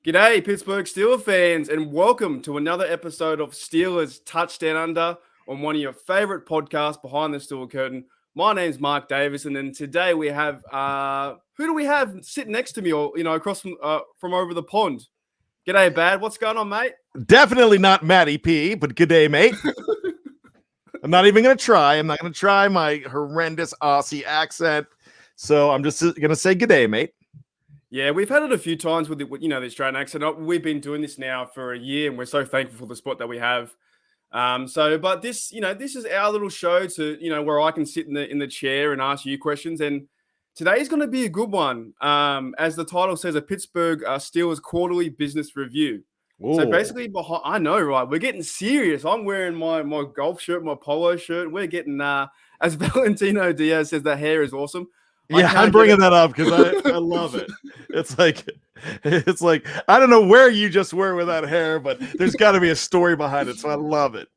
G'day, Pittsburgh Steeler fans, and welcome to another episode of Steelers Touchdown Under on one of your favorite podcasts, Behind the Steeler Curtain. My name's Mark Davison, and today we have who do we have sitting next to me, or across from over the pond? G'day, Bad. What's going on, mate? Definitely not Matty P, but good day, mate. I'm not even going to try. I'm not going to try my horrendous Aussie accent. So I'm just going to say good day, mate. Yeah, we've had it a few times with the Australian accent. We've been doing this now for a year, and we're so thankful for the spot that we have. But this is our little show to, where I can sit in the chair and ask you questions. And today's going to be a good one. As the title says, a Pittsburgh Steelers quarterly business review. Ooh. So basically, I know, right? We're getting serious. I'm wearing my golf shirt, my polo shirt. We're getting, as Valentino Diaz says, the hair is awesome. Yeah, I'm bringing that up because I love it. It's like I don't know where you just were with that hair, but there's got to be a story behind it. So I love it.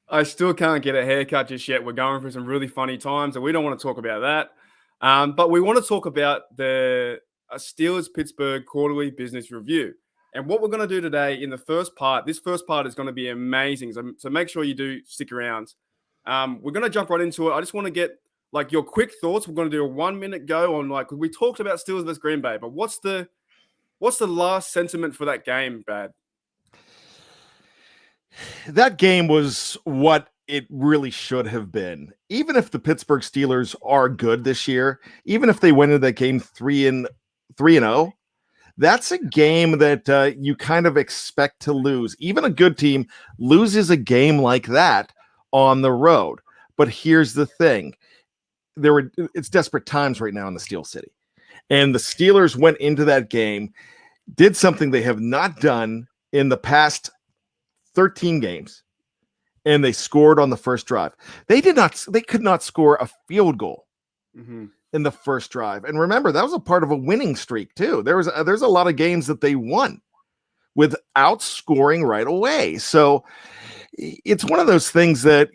I still can't get a haircut just yet. We're going through some really funny times, and we don't want to talk about that. But we want to talk about the Steelers Pittsburgh quarterly business review. And what we're going to do today in the first part, this first part is going to be amazing. So make sure you do stick around. We're going to jump right into it. I just want to get your quick thoughts. We're going to do a 1 minute go on we talked about Steelers versus Green Bay, but what's the last sentiment for that game, Bad? That game was what it really should have been. Even if the Pittsburgh Steelers are good this year, even if they went into that game 3-0, that's a game that you kind of expect to lose. Even a good team loses a game like that on the road. But here's the thing. It's desperate times right now in the Steel City. And the Steelers went into that game, did something they have not done in the past 13 games, and they scored on the first drive. They could not score a field goal in the first drive. And remember, that was a part of a winning streak too. There's a lot of games that they won without scoring right away. So it's one of those things that,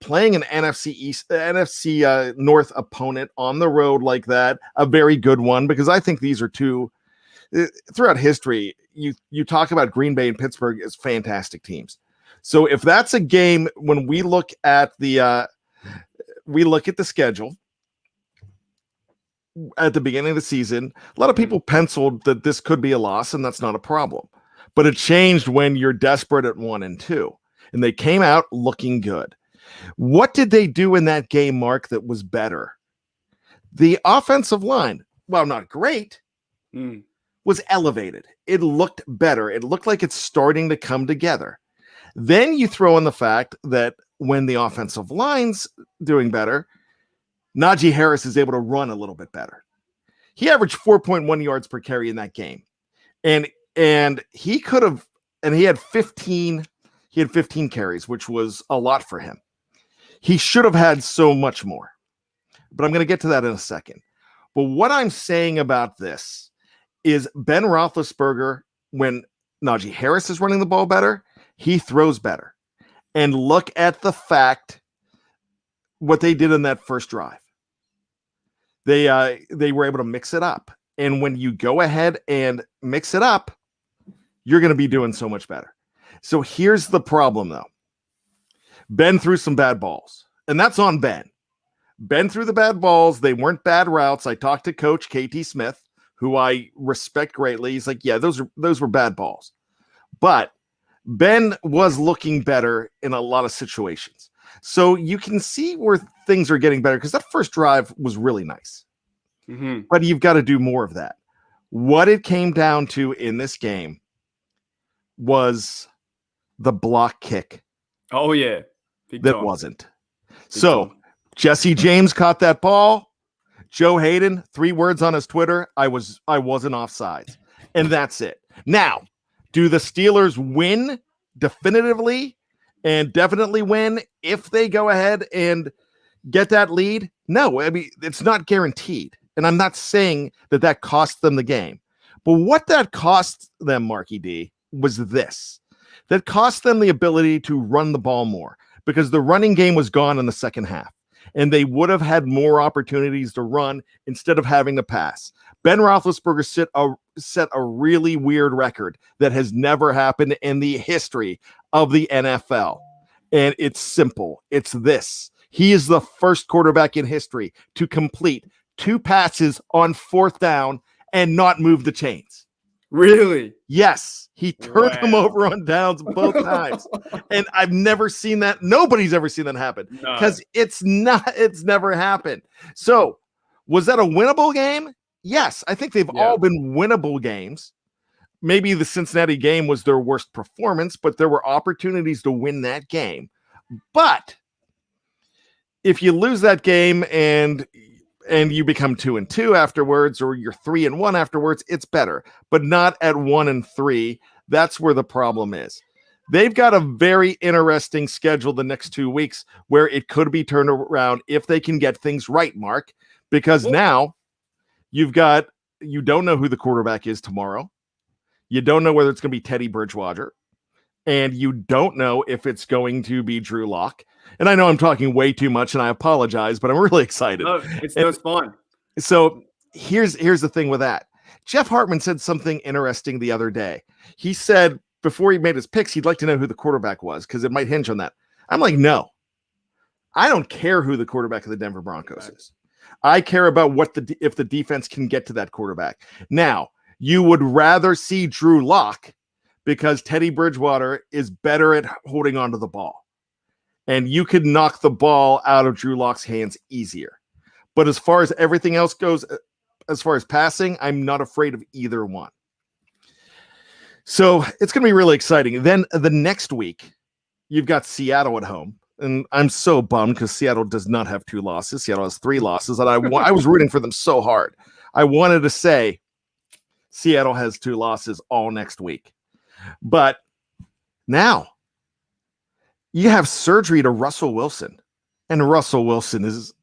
playing an NFC North opponent on the road like that, a very good one, because I think these are two throughout history. You talk about Green Bay and Pittsburgh as fantastic teams. So if that's a game, when we look at the schedule at the beginning of the season, a lot of people penciled that this could be a loss, and that's not a problem. But it changed when you're desperate at 1-2. And they came out looking good. What did they do in that game, Mark, that was better? The offensive line, while not great, was elevated. It looked better. It looked like it's starting to come together. Then you throw in the fact that when the offensive line's doing better, Naji Harris is able to run a little bit better. He averaged 4.1 yards per carry in that game. And he could have, and he had 15 carries, which was a lot for him. He should have had so much more. But I'm going to get to that in a second. But what I'm saying about this is Ben Roethlisberger, when Naji Harris is running the ball better, he throws better. And look at the fact what they did in that first drive. They were able to mix it up. And when you go ahead and mix it up, you're going to be doing so much better. So here's the problem, though. Ben threw some bad balls, and that's on Ben. Ben threw the bad balls. They weren't bad routes. I talked to Coach KT Smith, who I respect greatly. He's like, yeah, those were bad balls. But Ben was looking better in a lot of situations. So you can see where things are getting better, because that first drive was really nice. But you've got to do more of that. What it came down to in this game was the block kick. Oh, yeah. That wasn't. So Jesse James caught that ball. Joe Hayden, 3 words on his Twitter: I wasn't offsides. And that's it. Now, do the Steelers win definitively and definitely win if they go ahead and get that lead? No, I mean, it's not guaranteed. And I'm not saying that cost them the game. But what that cost them, Marky D, was this. That cost them the ability to run the ball more, because the running game was gone in the second half, and they would have had more opportunities to run instead of having to pass. Ben Roethlisberger set a really weird record that has never happened in the history of the NFL. And it's simple. It's this. He is the first quarterback in history to complete 2 passes on 4th down and not move the chains. Really? Yes, he turned him over on downs both times. And I've never seen that. Nobody's ever seen that happen because it's never happened. So was that a winnable game? Yes, I think they've all been winnable games. Maybe the Cincinnati game was their worst performance, but there were opportunities to win that game. But if you lose that game and you become 2-2 afterwards, or you're 3-1 afterwards, it's better, but not at 1-3. That's where the problem is. They've got a very interesting schedule the next 2 weeks where it could be turned around if they can get things right, Mark, because now you don't know who the quarterback is tomorrow. You don't know whether it's going to be Teddy Bridgewater, and you don't know if it's going to be Drew Lock. And I know I'm talking way too much, and I apologize, but I'm really excited. No, it's fine. So here's the thing with that. Jeff Hartman said something interesting the other day. He said before he made his picks, he'd like to know who the quarterback was because it might hinge on that. I'm like, no, I don't care who the quarterback of the Denver Broncos is. I care about if the defense can get to that quarterback. Now, you would rather see Drew Lock because Teddy Bridgewater is better at holding onto the ball. And you could knock the ball out of Drew Lock's hands easier. But as far as everything else goes, as far as passing, I'm not afraid of either one. So it's going to be really exciting. Then the next week, you've got Seattle at home. And I'm so bummed because Seattle does not have 2 losses. Seattle has 3 losses. And I was rooting for them so hard. I wanted to say Seattle has 2 losses all next week. But now you have surgery to Russell Wilson. And Russell Wilson is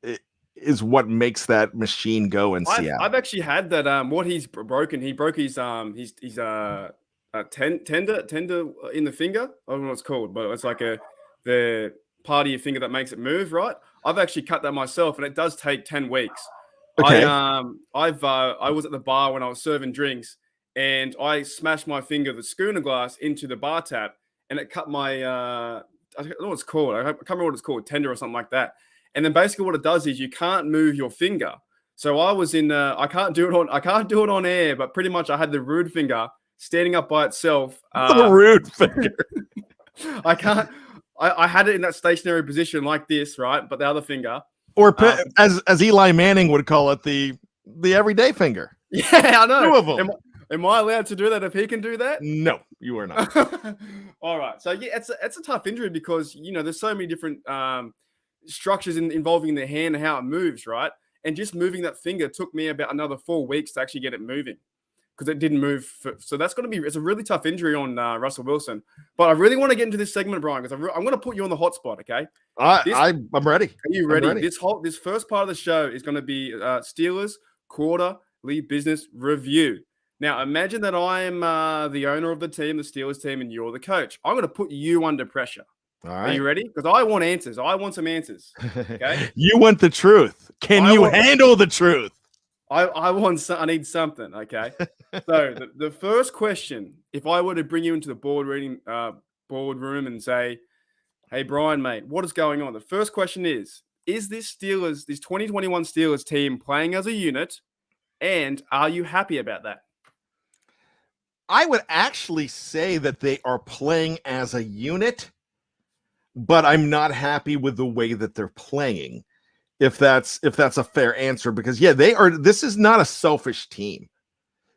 what makes that machine go in Seattle. I've actually had that. What he's broken, he broke his tender in the finger. I don't know what it's called, but it's like the part of your finger that makes it move, right? I've actually cut that myself, and it does take 10 weeks. Okay. I was at the bar when I was serving drinks, and I smashed my finger, the schooner glass, into the bar tap, and it cut my I don't know what it's called. I can't remember what it's called, tender or something like that. And then basically what it does is you can't move your finger. So I was in I can't do it on air, but pretty much I had the rude finger standing up by itself. The rude finger. I had it in that stationary position like this, right? But the other finger. Or as Eli Manning would call it, the everyday finger. Yeah, I know. 2 of them. Am I allowed to do that if he can do that? No, you are not. All right. So yeah, it's a tough injury because there's so many different structures involving the hand and how it moves, right? And just moving that finger took me about another 4 weeks to actually get it moving because it didn't move. So that's going to be, it's a really tough injury on Russell Wilson. But I really want to get into this segment, Brian, because I'm going to put you on the hot spot, okay? I'm ready. Are you ready? This first part of the show is going to be Steelers quarterly business review. Now, imagine that I am the owner of the team, the Steelers team, and you're the coach. I'm going to put you under pressure. All right. Are you ready? Because I want answers. I want some answers. Okay. You want the truth. Can you handle the truth? I need something. Okay. So the first question, if I were to bring you into the boardroom and say, "Hey, Brian, mate, what is going on?" The first question is this 2021 Steelers team playing as a unit, and are you happy about that? I would actually say that they are playing as a unit, but I'm not happy with the way that they're playing. If that's a fair answer, because they are. This is not a selfish team.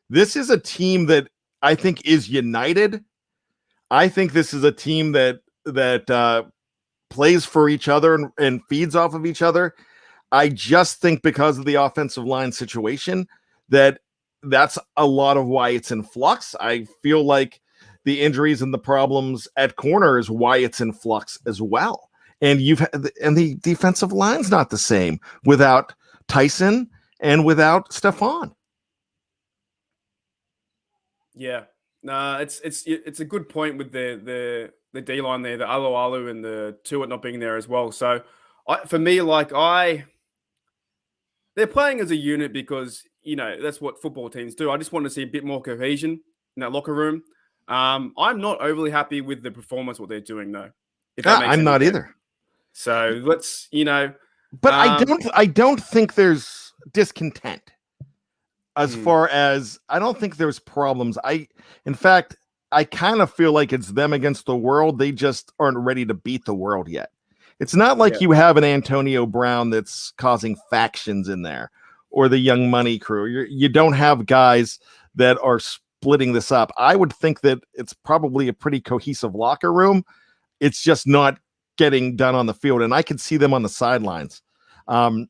This is a team that I think is united. I think this is a team that plays for each other and feeds off of each other. I just think because of the offensive line situation that's a lot of why it's in flux. I feel like the injuries and the problems at corner is why it's in flux as well. And the defensive line's not the same without Tyson and without Stephon. Yeah, no, it's a good point with the D line there, the Alu and the Tuitt not being there as well. So for me, they're playing as a unit because that's what football teams do. I just want to see a bit more cohesion in that locker room. I'm not overly happy with the performance, what they're doing, though. If that makes I'm not sense. either. So let's, But I don't think there's discontent as far as I don't think there's problems. In fact, I kind of feel like it's them against the world. They just aren't ready to beat the world yet. It's not like you have an Antonio Brown that's causing factions in there or the Young Money crew. You don't have guys that are splitting this up. I would think that it's probably a pretty cohesive locker room. It's just not getting done on the field. And I can see them on the sidelines. I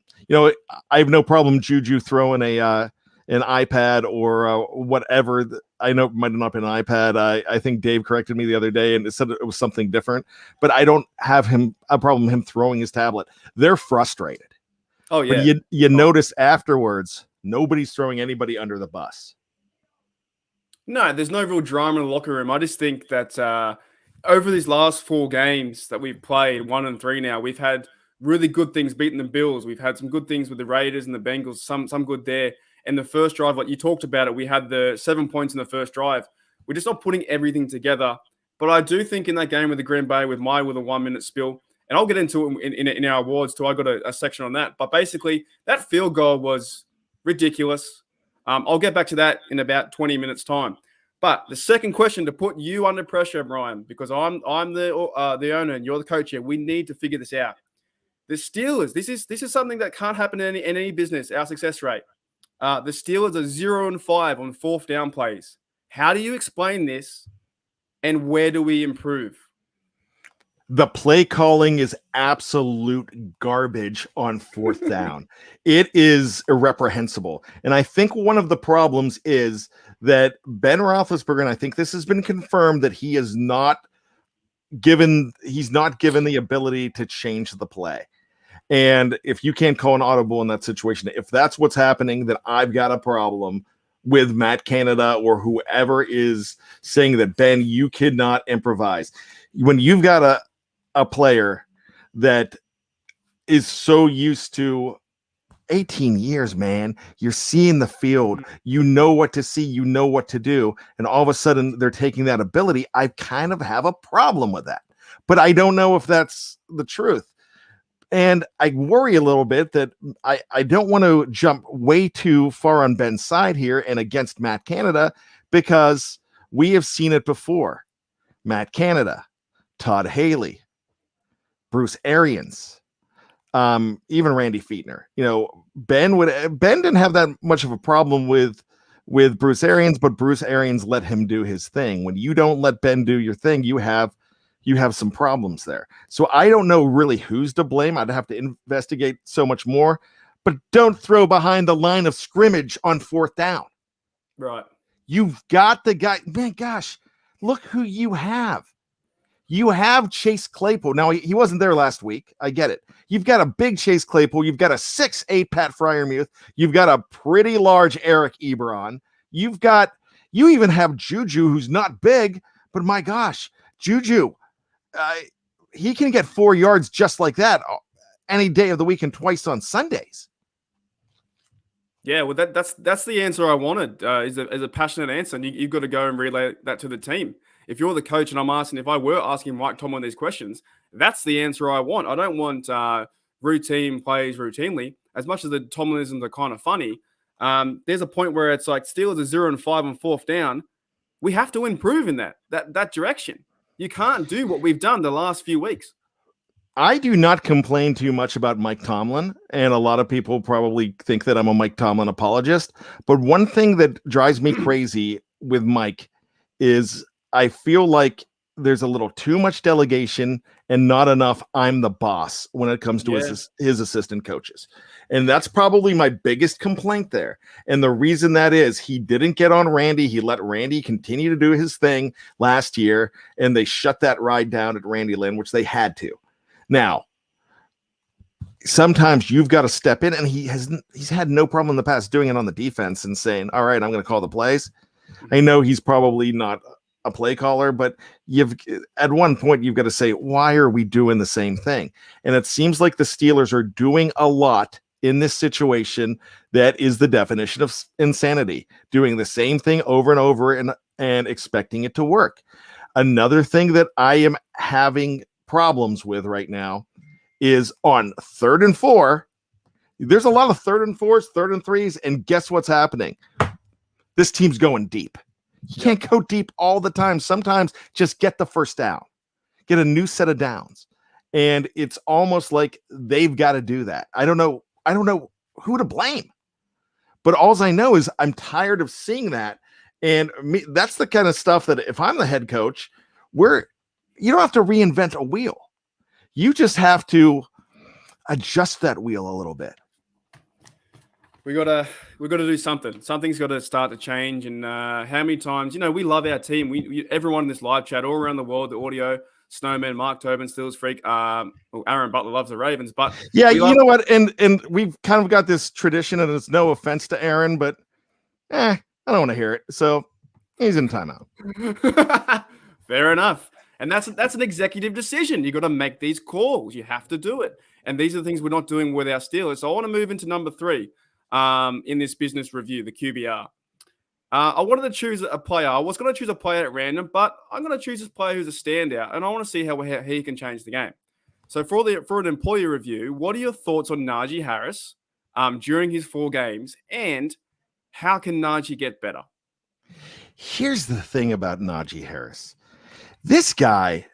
have no problem Juju throwing an iPad or whatever. I know it might have not been an iPad. I think Dave corrected me the other day and it said it was something different, but I don't have a problem him throwing his tablet. They're frustrated. Oh yeah. But you notice afterwards, nobody's throwing anybody under the bus. No, there's no real drama in the locker room. I just think that over these last 4 games that we've played, 1 and 3 now, we've had really good things beating the Bills. We've had some good things with the Raiders and the Bengals, some good there. And the first drive, like you talked about it, we had the 7 points in the first drive. We're just not putting everything together. But I do think in that game with the Green Bay, with a 1-minute spill, and I'll get into it in our awards too. I got a section on that. But basically, that field goal was ridiculous. I'll get back to that in about 20 minutes' time. But the second question to put you under pressure, Brian, because I'm the owner and you're the coach here. We need to figure this out. The Steelers. This is something that can't happen in any business. Our success rate. The Steelers are 0-5 on 4th down plays. How do you explain this, and where do we improve? The play calling is absolute garbage on 4th down. It is irreprehensible. And I think one of the problems is that Ben Roethlisberger, and I think this has been confirmed, that he's not given the ability to change the play. And if you can't call an audible in that situation, if that's what's happening, then I've got a problem with Matt Canada or whoever is saying that, Ben, you cannot improvise. When you've got a player that is so used to 18 years, man, you're seeing the field, you know what to see, you know what to do, and all of a sudden they're taking that ability. I kind of have a problem with that, but I don't know if that's the truth. And I worry a little bit that I don't want to jump way too far on Ben's side here and against Matt Canada, because we have seen it before. Matt Canada, Todd Haley, Bruce Arians, even Randy Fichtner. Ben didn't have that much of a problem with Bruce Arians, but Bruce Arians let him do his thing. When you don't let Ben do your thing, you have some problems there. So I don't know really who's to blame. I'd have to investigate so much more, but don't throw behind the line of scrimmage on 4th down. Right. You've got the guy, man, gosh, look who you have. You have Chase Claypool. Now, he wasn't there last week. I get it. You've got a big Chase Claypool. You've got a 6'8" Pat Freiermuth. You've got a pretty large Eric Ebron. You even have Juju, who's not big, but my gosh, Juju, he can get 4 yards just like that any day of the week and twice on Sundays. Yeah, well, that's the answer I wanted. Is a passionate answer, and you've got to go and relay that to the team. If you're the coach and I'm asking, if I were asking Mike Tomlin these questions, that's the answer I want. I don't want routine plays routinely. As much as the Tomlinisms are kind of funny, there's a point where it's like Steelers are 0-5 on 4th down. We have to improve in that direction. You can't do what we've done the last few weeks. I do not complain too much about Mike Tomlin, and a lot of people probably think that I'm a Mike Tomlin apologist. But one thing that drives me crazy with Mike is I feel like there's a little too much delegation and not enough I'm the boss when it comes to his assistant coaches. And that's probably my biggest complaint there. And the reason that is, he didn't get on Randy. He let Randy continue to do his thing last year, and they shut that ride down at Randy Lynn, which they had to. Now, sometimes you've got to step in, and he's had no problem in the past doing it on the defense and saying, all right, I'm going to call the plays. I know he's probably not a play caller, but at one point you've got to say, why are we doing the same thing? And it seems like the Steelers are doing a lot in this situation that is the definition of insanity, doing the same thing over and over and expecting it to work. Another thing that I am having problems with right now is on 3rd and 4. There's a lot of 3rd and 4s, 3rd and 3s, and guess what's happening? This team's going deep. You can't go deep all the time. Sometimes just get the first down, get a new set of downs. And it's almost like they've got to do that. I don't know who to blame, but all I know is I'm tired of seeing that. And that's the kind of stuff that if I'm the head coach, you don't have to reinvent a wheel. You just have to adjust that wheel a little bit. We gotta do something. Something's got to start to change. And how many times, we love our team. Everyone in this live chat all around the world, the audio, Snowman, Mark Tobin, Steelers Freak, Aaron Butler loves the Ravens. But yeah, you know what? And we've kind of got this tradition, and it's no offense to Aaron, but I don't want to hear it. So he's in timeout. Fair enough. And that's an executive decision. You got to make these calls. You have to do it. And these are the things we're not doing with our Steelers. So I want to move into number 3 in this business review, the QBR. I wanted to choose a player. I was going to choose a player at random, but I'm going to choose a player who's a standout, and I want to see how he can change the game. So for an employee review, what are your thoughts on Naji Harris during his 4 games, and how can Naji get better? Here's the thing about Naji Harris. This guy,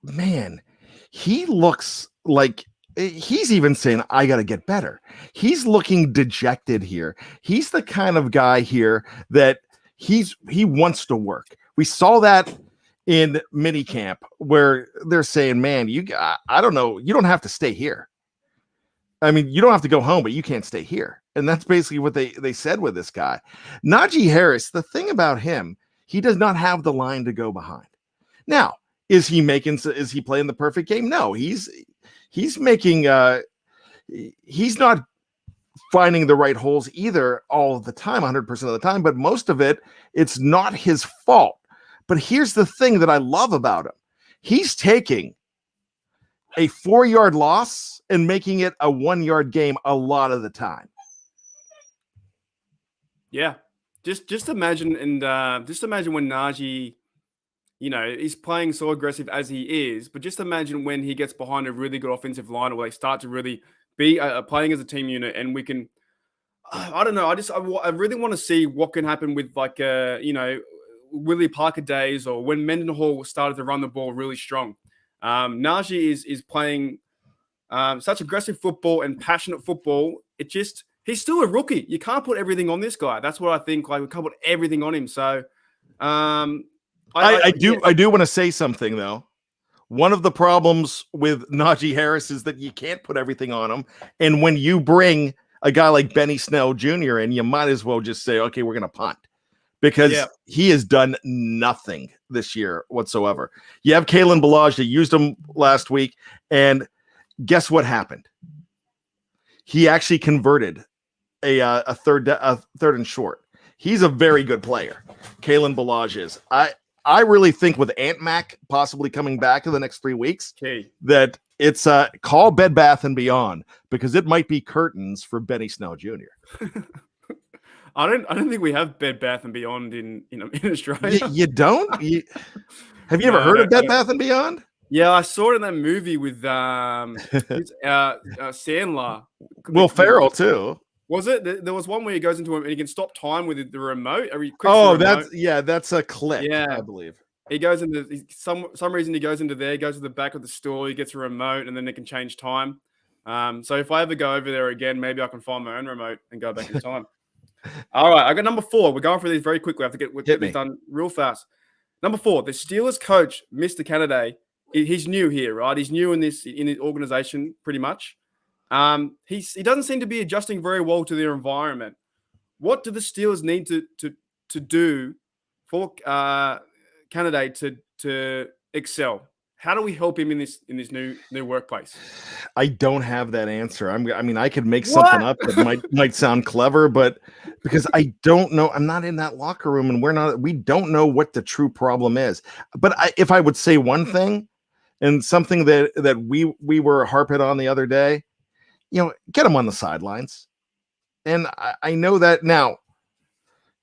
man, he looks like he's even saying, I got to get better. He's looking dejected here. He's the kind of guy here that he wants to work. We saw that in minicamp where they're saying, man, I don't know. You don't have to stay here. I mean, you don't have to go home, but you can't stay here. And that's basically what they said with this guy. Naji Harris, the thing about him, he does not have the line to go behind. Now, is he playing the perfect game? No, he's making he's not finding the right holes either all of the time, 100% of the time, but most of it's not his fault. But here's the thing that I love about him. He's taking a 4-yard loss and making it a 1-yard game a lot of the time. Yeah. Just imagine, and just imagine when Naji, he's playing so aggressive as he is, but just imagine when he gets behind a really good offensive line, where they start to really be playing as a team unit, and we can, I don't know, I really want to see what can happen with Willie Parker days, or when Mendenhall started to run the ball really strong. Naji is playing such aggressive football and passionate football. He's still a rookie. You can't put everything on this guy. That's what I think. Like, we can't put everything on him. So, I do want to say something though. One of the problems with Naji Harris is that you can't put everything on him. And when you bring a guy like Benny Snell Jr. in, you might as well just say, okay, we're going to punt, because he has done nothing this year whatsoever. You have Kalen Ballage that used him last week, and guess what happened? He actually converted a third and short. He's a very good player. Kalen Ballage is. I really think with Ant Mac possibly coming back in the next 3 weeks, that it's call Bed Bath & Beyond, because it might be curtains for Benny Snell Jr. I don't think we have Bed Bath & Beyond in Australia. You don't? Have you ever heard of Bed Bath & Beyond? Yeah, I saw it in that movie with Sandler. Will Ferrell too. Was it? There was one where he goes into him and he can stop time with the remote. That's a clip. Yeah, I believe. He goes into some reason he goes into there, goes to the back of the store, he gets a remote, and then they can change time. So if I ever go over there again, maybe I can find my own remote and go back in time. All right, I got number 4. We're going through these very quickly. I have to get this done real fast. Number 4, the Steelers coach, Mr. Kennedy. He's new here, right? He's new in his organization, pretty much. He doesn't seem to be adjusting very well to their environment. What do the Steelers need to do for Kennedy to excel? How do we help him in this new workplace? I don't have that answer. I could make something up that might sound clever, but because I don't know, I'm not in that locker room, and we don't know what the true problem is. But if I would say one thing, and something that we were harping on the other day, get him on the sidelines. And I know that now.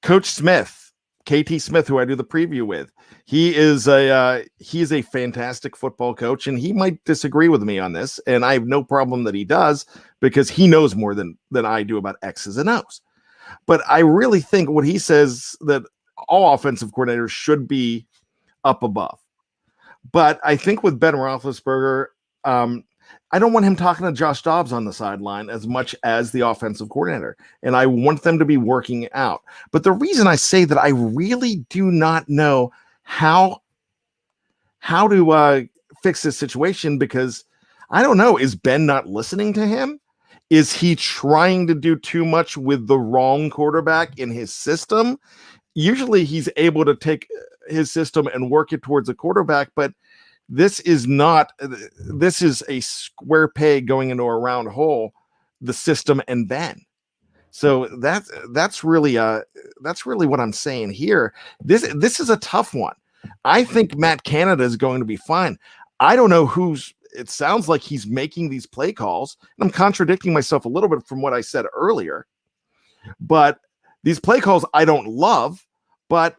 Coach Smith, KT Smith, who I do the preview with, he is a fantastic football coach, and he might disagree with me on this, and I have no problem that he does, because he knows more than I do about X's and O's. But I really think what he says, that all offensive coordinators should be up above. But I think with Ben Roethlisberger, I don't want him talking to Josh Dobbs on the sideline as much as the offensive coordinator, and I want them to be working out. But the reason I say that, I really do not know how to fix this situation, because I don't know. Is Ben not listening to him? Is he trying to do too much with the wrong quarterback in his system? Usually he's able to take his system and work it towards a quarterback, but this is a square peg going into a round hole, the system and Ben. So that's really what I'm saying here. This is a tough one. I think Matt Canada is going to be fine. I don't know it sounds like he's making these play calls, and I'm contradicting myself a little bit from what I said earlier, but these play calls I don't love. But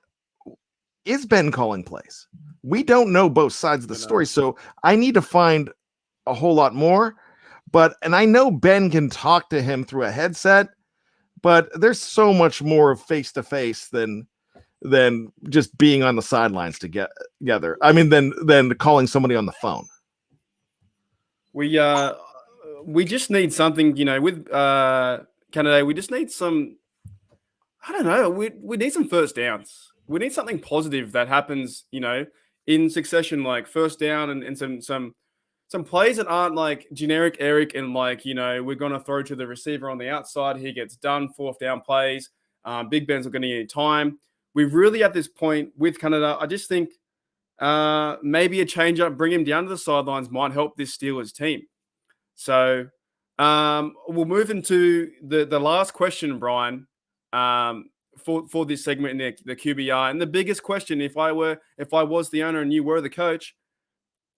is Ben calling plays? We don't know both sides of the story, so I need to find a whole lot more. And I know Ben can talk to him through a headset, but there's so much more of face-to-face than just being on the sidelines together. I mean, than calling somebody on the phone. We just need something, with Canada. We just need some. I don't know. We need some first downs. We need something positive that happens, in succession, like first down and some plays that aren't like generic Eric and like, we're going to throw to the receiver on the outside. He gets done, fourth down plays. Big Ben's not going to need time. We really, at this point with Canada, I just think maybe a change up, bring him down to the sidelines might help this Steelers team. So we'll move into the last question, Brian, for this segment in the QBR. And the biggest question, if I was the owner and you were the coach,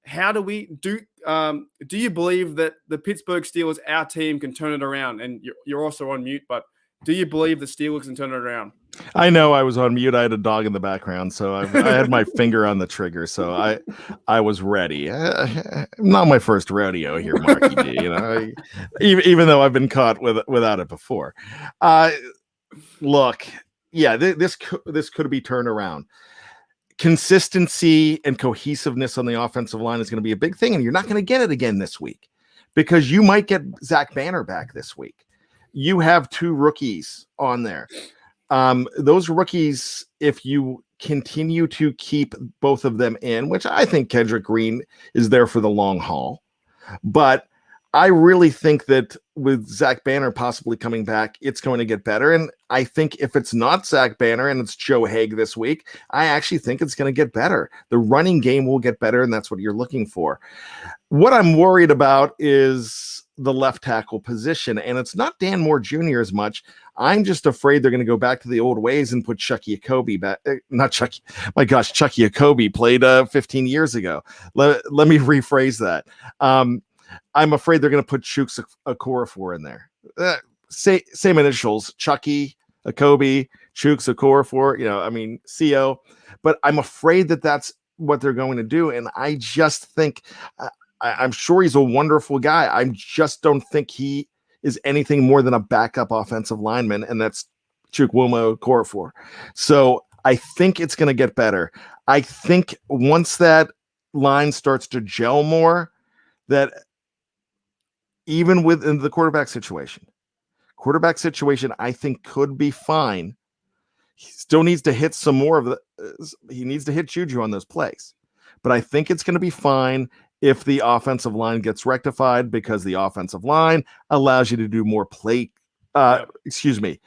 how do we do you believe that the Pittsburgh Steelers, our team, can turn it around? And you're also on mute, but do you believe the Steelers can turn it around? I know I was on mute. I had a dog in the background, so I had my finger on the trigger, so I was ready. Not my first rodeo here, Marky D. Even though I've been caught without it before. Look, yeah, this could be turned around. Consistency and cohesiveness on the offensive line is going to be a big thing, and you're not going to get it again this week, because you might get Zach Banner back this week. You have two rookies on there. Those rookies, if you continue to keep both of them in, which I think Kendrick Green is there for the long haul, but I really think that with Zach Banner possibly coming back, it's going to get better. And I think if it's not Zach Banner and it's Joe Haig this week, I actually think it's going to get better. The running game will get better, and that's what you're looking for. What I'm worried about is the left tackle position, and it's not Dan Moore Jr. as much. I'm just afraid they're going to go back to the old ways and put Chucky Jacoby back. Not Chucky. My gosh, Chucky Jacoby played 15 years ago. Let me rephrase that. I'm afraid they're going to put Chuks Okorafor in there. Same initials, Chucky, Jacoby, Chuks Okorafor, CO. But I'm afraid that that's what they're going to do. And I just think, I'm sure he's a wonderful guy. I just don't think he is anything more than a backup offensive lineman, and that's Chukwuma Okorafor. So I think it's going to get better. I think once that line starts to gel more, that even within the quarterback situation, I think could be fine. He still needs to hit some more of he needs to hit Juju on those plays. But I think it's going to be fine if the offensive line gets rectified, because the offensive line allows you to do more play action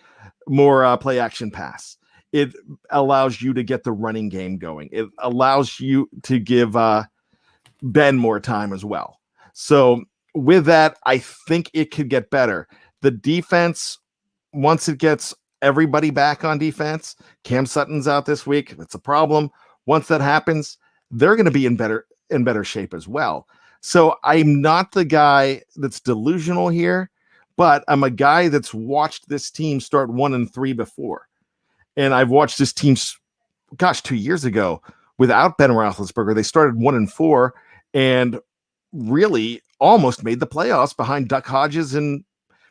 pass. It allows you to get the running game going. It allows you to give Ben more time as well. So with that, I think it could get better. The defense, once it gets everybody back on defense, Cam Sutton's out this week. It's a problem. Once that happens, they're going to be in better shape as well. So I'm not the guy that's delusional here, but I'm a guy that's watched this team start 1-3 before. And I've watched this team, 2 years ago without Ben Roethlisberger. They started 1-4 and really almost made the playoffs behind Duck Hodges and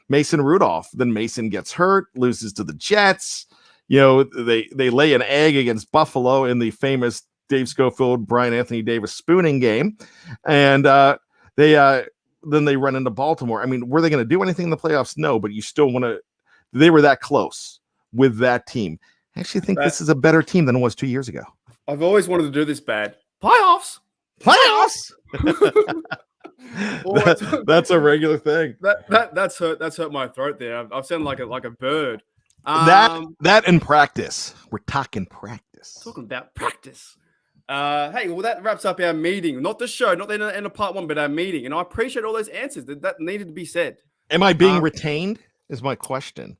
Mason Rudolph. Then Mason gets hurt, loses to the Jets. They lay an egg against Buffalo in the famous Dave Schofield, Brian Anthony Davis spooning game. And then they run into Baltimore. I mean, were they going to do anything in the playoffs? No, but you still want to. They were that close with that team. I actually think this is a better team than it was 2 years ago. I've always wanted to do this bad. Playoffs. That's a regular thing. That's hurt my throat there. I've sounded like a bird. That in practice. We're talking practice. Talking about practice. Hey, well, that wraps up our meeting. Not the show, not the end of part one, but our meeting. And I appreciate all those answers that needed to be said. Am I being retained? Is my question.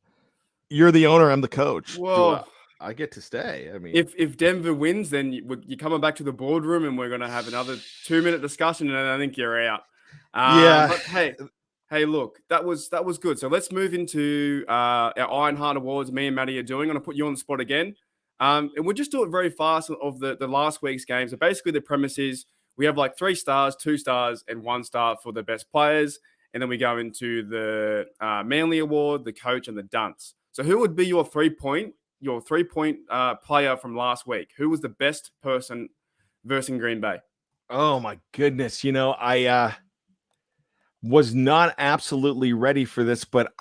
You're the owner. I'm the coach. Well, I get to stay. I mean, if Denver wins, then you're coming back to the boardroom, and we're going to have another 2-minute discussion, and I think you're out. But hey, look, that was good. So let's move into our Ironheart Awards. Me and Matty are doing. I'm going to put you on the spot again. And we'll just do it very fast of the last week's game. So basically the premise is we have like 3 stars, 2 stars, and 1 star for the best players. And then we go into the Manly Award, the coach, and the dunce. So who would be your 3-point player from last week? Who was the best person versus Green Bay? Oh my goodness. I was not absolutely ready for this, but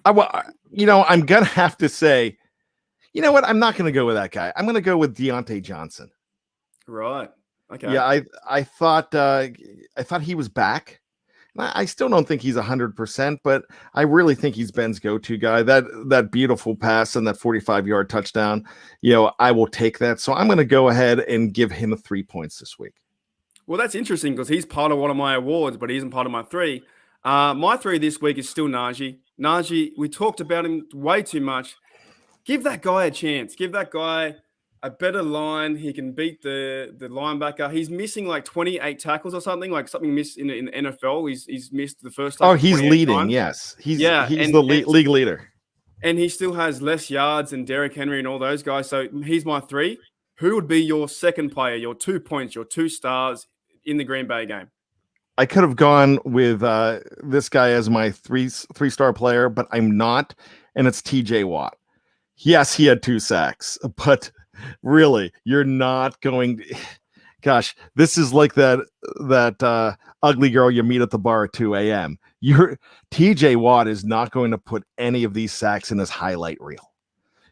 I'm going to have to say, you know what? I'm not going to go with that guy. I'm going to go with Deontay Johnson. Right. Okay. Yeah, I thought he was back. I still don't think he's 100%, but I really think he's Ben's go-to guy. That beautiful pass and that 45-yard touchdown, I will take that. So I'm going to go ahead and give him 3 points this week. Well, that's interesting because he's part of one of my awards, but he isn't part of my 3. My 3 this week is still Naji. Naji, we talked about him way too much. Give that guy a chance. Give that guy a better line. He can beat the linebacker. He's missing like 28 tackles or something, like something missed in the NFL. He's missed the first time. Oh, he's leading. Times. Yes. He's the league leader. And he still has less yards than Derrick Henry and all those guys. So he's my 3. Who would be your second player, your 2 points, your 2 stars in the Green Bay game? I could have gone with this guy as my 3-star player, but I'm not. And it's TJ Watt. Yes, he had 2 sacks, but really, you're not going. Gosh, this is like that ugly girl you meet at the bar at 2 a.m. TJ Watt is not going to put any of these sacks in his highlight reel.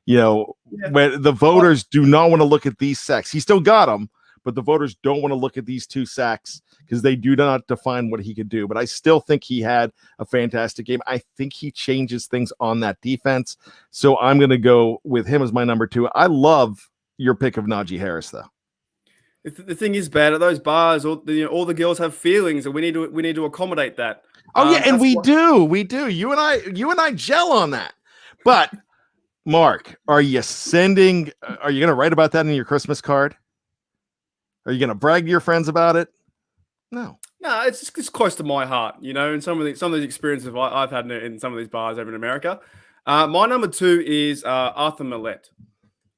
When the voters do not want to look at these sacks, he still got them, but the voters don't want to look at these 2 sacks because they do not define what he could do. But I still think he had a fantastic game. I think he changes things on that defense. So I'm going to go with him as my number 2. I love your pick of Naji Harris, though. The thing is, bad at those bars, all the girls have feelings, and we need to accommodate that. Oh yeah, and we do. You and I gel on that. But Mark, are you going to write about that in your Christmas card? Are you going to brag to your friends about it? No, it's close to my heart, and some of these experiences I've had in some of these bars over in America. My number 2 is Arthur Millette.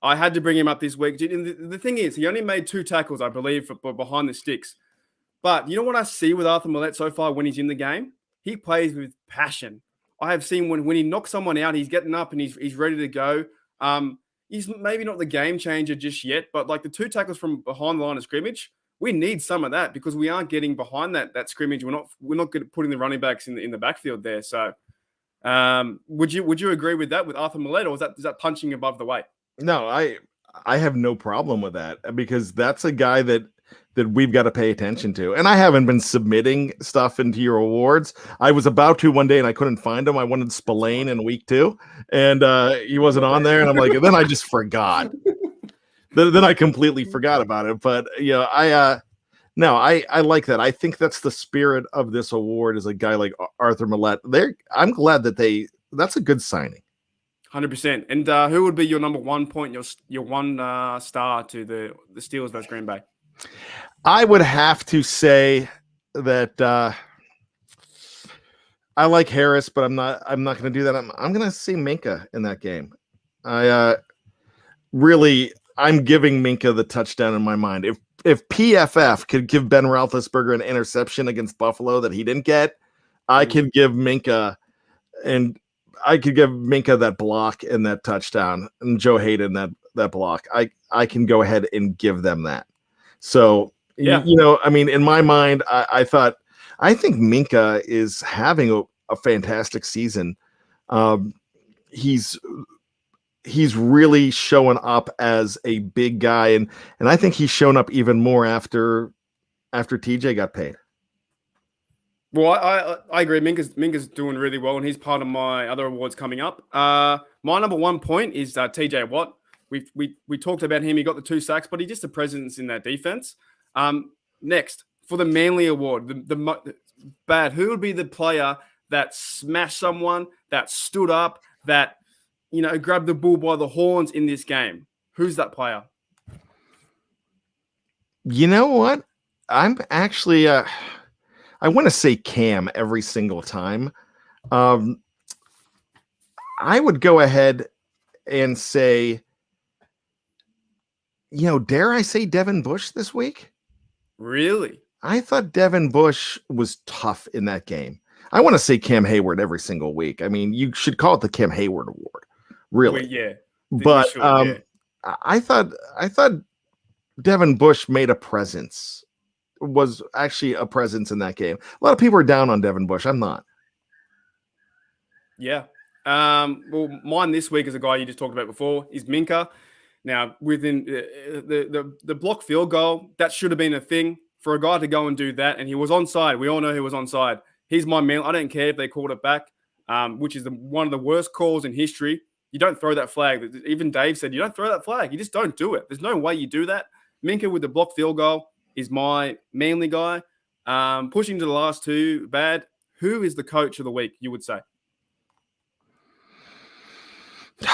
I had to bring him up this week. And the thing is, he only made 2 tackles, I believe, for behind the sticks. But you know what I see with Arthur Millette so far when he's in the game? He plays with passion. I have seen when he knocks someone out, he's getting up and he's ready to go. He's maybe not the game changer just yet, but like the 2 tackles from behind the line of scrimmage, we need some of that because we aren't getting behind that scrimmage. We're not good at putting the running backs in the backfield there. So, would you agree with that with Arthur Millette, or is that punching above the weight? No, I have no problem with that because that's a guy that we've got to pay attention to. And I haven't been submitting stuff into your awards. I was about to one day and I couldn't find him. I wanted Spillane in week 2 and he wasn't on there. And I'm like, then I just forgot. Then I completely forgot about it. But I like that. I think that's the spirit of this award is a guy like Arthur Millette. I'm glad that's a good signing. 100%. And who would be your number 1 point, your 1 star to the Steelers versus Green Bay? I would have to say that I like Harris, but I'm not going to do that. I'm going to see Minka in that game. I'm giving Minka the touchdown in my mind. If PFF could give Ben Roethlisberger an interception against Buffalo that he didn't get, I could give Minka that block and that touchdown, and Joe Hayden that block. I can go ahead and give them that. So, in my mind, I think Minka is having a fantastic season. He's really showing up as a big guy, and I think he's shown up even more after TJ got paid. Well, I agree. Minka's doing really well, and he's part of my other awards coming up. My number 1 point is TJ Watt. We talked about him. He got the 2 sacks, but he's just a presence in that defense. Next, for the Manly Award, the bad. Who would be the player that smashed someone, that stood up, that grabbed the bull by the horns in this game? Who's that player? You know what? I'm actually I want to say Cam every single time. I would go ahead and say, dare I say Devin Bush this week? Really? I thought Devin Bush was tough in that game. I want to say Cam Hayward every single week. I mean, you should call it the Cam Hayward Award, really. Well, yeah. But I thought Devin Bush made a presence. Was actually a presence in that game. A lot of people are down on Devin Bush. I'm not. Yeah. Well, mine this week is a guy you just talked about before, is Minka. Now, within the block field goal, that should have been a thing for a guy to go and do that, and he was onside. We all know he was onside. He's my man. I don't care if they called it back, which is one of the worst calls in history. You don't throw that flag. Even Dave said, you don't throw that flag. You just don't do it. There's no way you do that. Minka with the block field goal is my Manly guy. Pushing to the last 2, bad. Who is the coach of the week, you would say?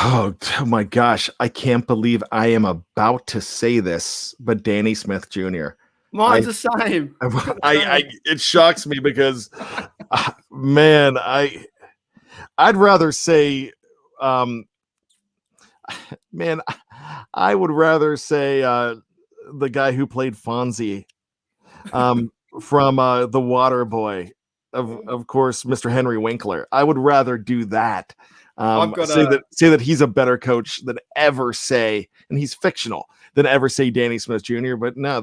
Oh my gosh. I can't believe I am about to say this, but Danny Smith Jr. Mine's the same. It shocks me because, man, I'd rather say, man, I would rather say the guy who played Fonzie from The Water Boy, of course, Mr. Henry Winkler. I would rather do that. Say that he's a better coach than ever say, and he's fictional, than ever say Danny Smith Jr. But no,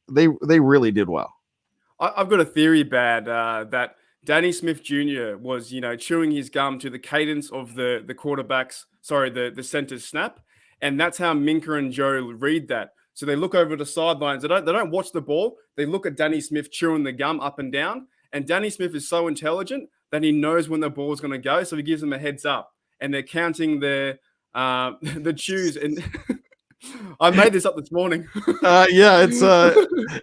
they really did well. I've got a theory, Bad, that Danny Smith Jr. was, chewing his gum to the cadence of the quarterback's, the center's snap, and that's how Minka and Joe read that. So they look over the sidelines. They don't watch the ball. They look at Danny Smith chewing the gum up and down, and Danny Smith is so intelligent that he knows when the ball is going to go, so he gives them a heads up. And they're counting the chews. And I made this up this morning. Yeah, it's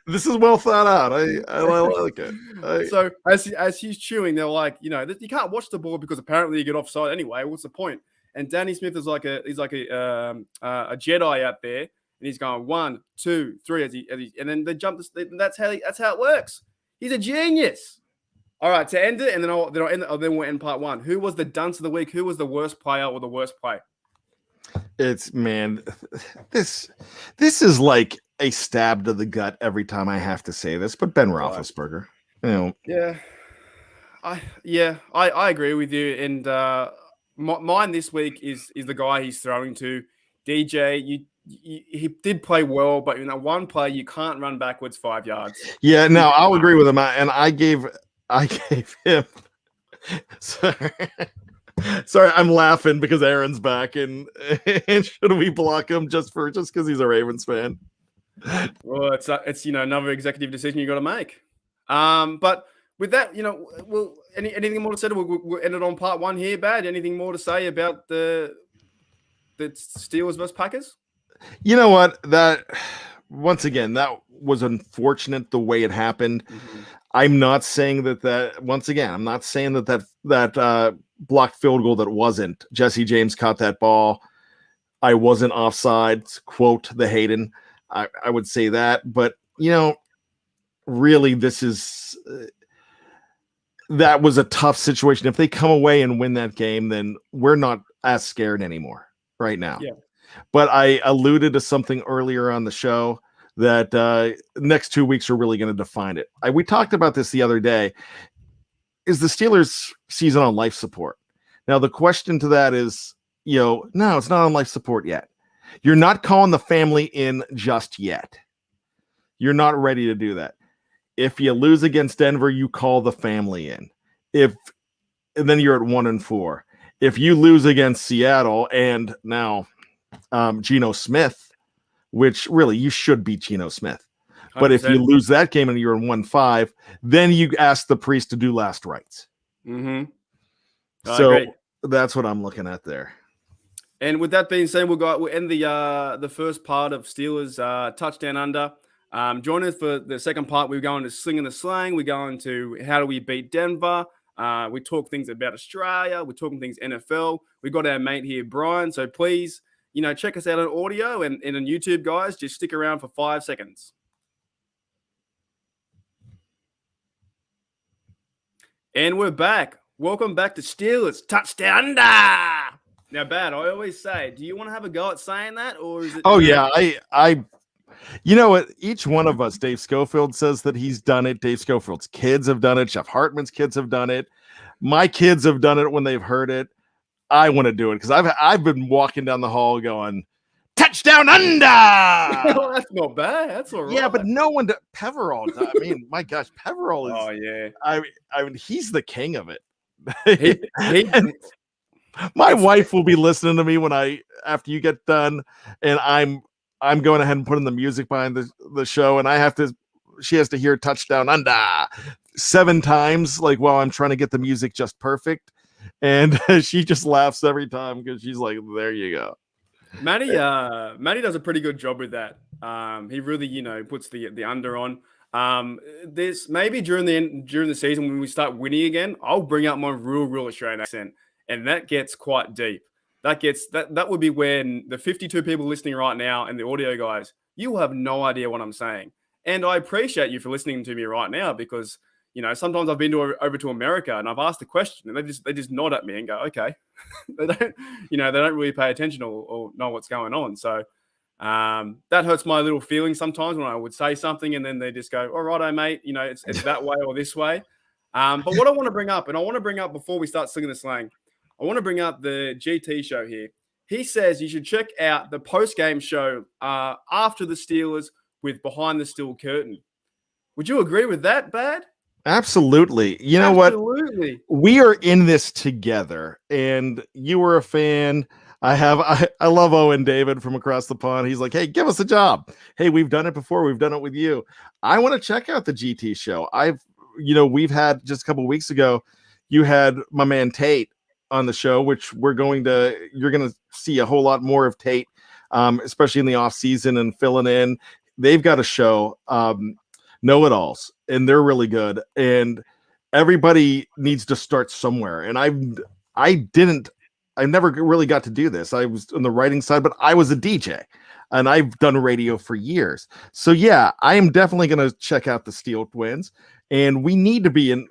this is well thought out. I like it. So as he's chewing, they're like, you can't watch the ball because apparently you get offside anyway. What's the point? And Danny Smith is like a Jedi out there, and he's going 1, 2, 3 and then they jump. That's how it works. He's a genius. All right, to end it, and then we'll end part 1. Who was the dunce of the week? Who was the worst player or the worst play? It's, man, this is like a stab to the gut every time I have to say this, but Ben Roethlisberger. Yeah, I agree with you. And mine this week is the guy he's throwing to, DJ. He did play well, but one play you can't run backwards 5 yards. Yeah, no, I'll agree with him. And I gave him. Sorry, I'm laughing because Aaron's back, and should we block him just because he's a Ravens fan? Well, it's another executive decision you got to make. But with that, anything more to say? We'll end it on part 1 here. Bad. Anything more to say about the Steelers versus Packers? You know what? That once again, that was unfortunate the way it happened. Mm-hmm. I'm not saying that once again, I'm not saying that blocked field goal that wasn't. Jesse James caught that ball. I wasn't offside, quote the Hayden. I would say that, but really this is that was a tough situation. If they come away and win that game, then we're not as scared anymore right now. Yeah. But I alluded to something earlier on the show that next 2 weeks are really going to define it. We talked about this the other day. Is the Steelers season on life support? Now, the question to that is, no, it's not on life support yet. You're not calling the family in just yet. You're not ready to do that. If you lose against Denver, you call the family in. And then you're at 1-4. If you lose against Seattle and now Geno Smith, which really you should beat Geno Smith. 100%. But if you lose that game and you're in 1-5, then you ask the priest to do last rites. Mm-hmm. So that's what I'm looking at there. And with that being said, we'll end the first part of Steelers touchdown under. Join us for the second part. We're going to Slinging the Slang. We're going to how do we beat Denver. We talk things about Australia. We're talking things NFL. We got our mate here, Brian. So please, check us out on audio and on YouTube, guys. Just stick around for 5 seconds. And we're back. Welcome back to Steelers Touchdown Under. Now, Bad, I always say, do you want to have a go at saying that, or is it? Oh yeah, I. You know what? Each one of us, Dave Schofield says that he's done it. Dave Schofield's kids have done it. Jeff Hartman's kids have done it. My kids have done it when they've heard it. I want to do it because I've been walking down the hall going, touchdown under. Well, that's not bad. That's all right. Yeah, but no one. Peverell. I mean, my gosh, Peverell is. Oh yeah. I mean, he's the king of it. He my wife will be listening to me after you get done, and I'm going ahead and putting the music behind the show, and she has to hear touchdown under 7 times, like while I'm trying to get the music just perfect. And she just laughs every time because she's like, there you go. Matty does a pretty good job with that. He really, puts the under on. This maybe during the season when we start winning again, I'll bring out my real Australian accent, and that gets quite deep. That would be when the 52 people listening right now and the audio guys, you have no idea what I'm saying. And I appreciate you for listening to me right now because, sometimes I've been over to America and I've asked a question and they just nod at me and go, okay. They don't really pay attention or know what's going on. So that hurts my little feelings sometimes when I would say something and then they just go, all right, mate, it's that way or this way. But what I want to bring up, before we start singing the slang, I want to bring up the GT show here. He says you should check out the post-game show after the Steelers with Behind the Steel Curtain. Would you agree with that, Bad? Absolutely. You know what? We are in this together, and you were a fan. I love Owen David from across the pond. He's like, hey, give us a job. Hey, we've done it before. We've done it with you. I want to check out the GT show. We've had just a couple of weeks ago, you had my man Tate on the show, which you're going to see a whole lot more of Tate, especially in the off season and filling in. They've got a show, Know-It-Alls, and they're really good. And everybody needs to start somewhere. And I never really got to do this. I was on the writing side, but I was a DJ and I've done radio for years. So yeah, I am definitely going to check out the Steel Twins, and we need to be in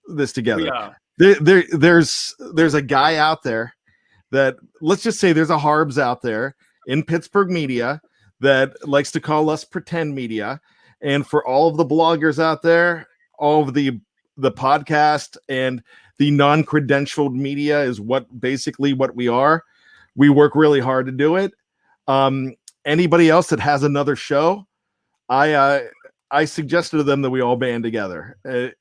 this together. Yeah. There's a guy out there that, let's just say there's a Harbs out there in Pittsburgh media that likes to call us pretend media. And for all of the bloggers out there, all of the podcast and the non-credentialed media is basically what we are. We work really hard to do it. Anybody else that has another show, I suggested to them that we all band together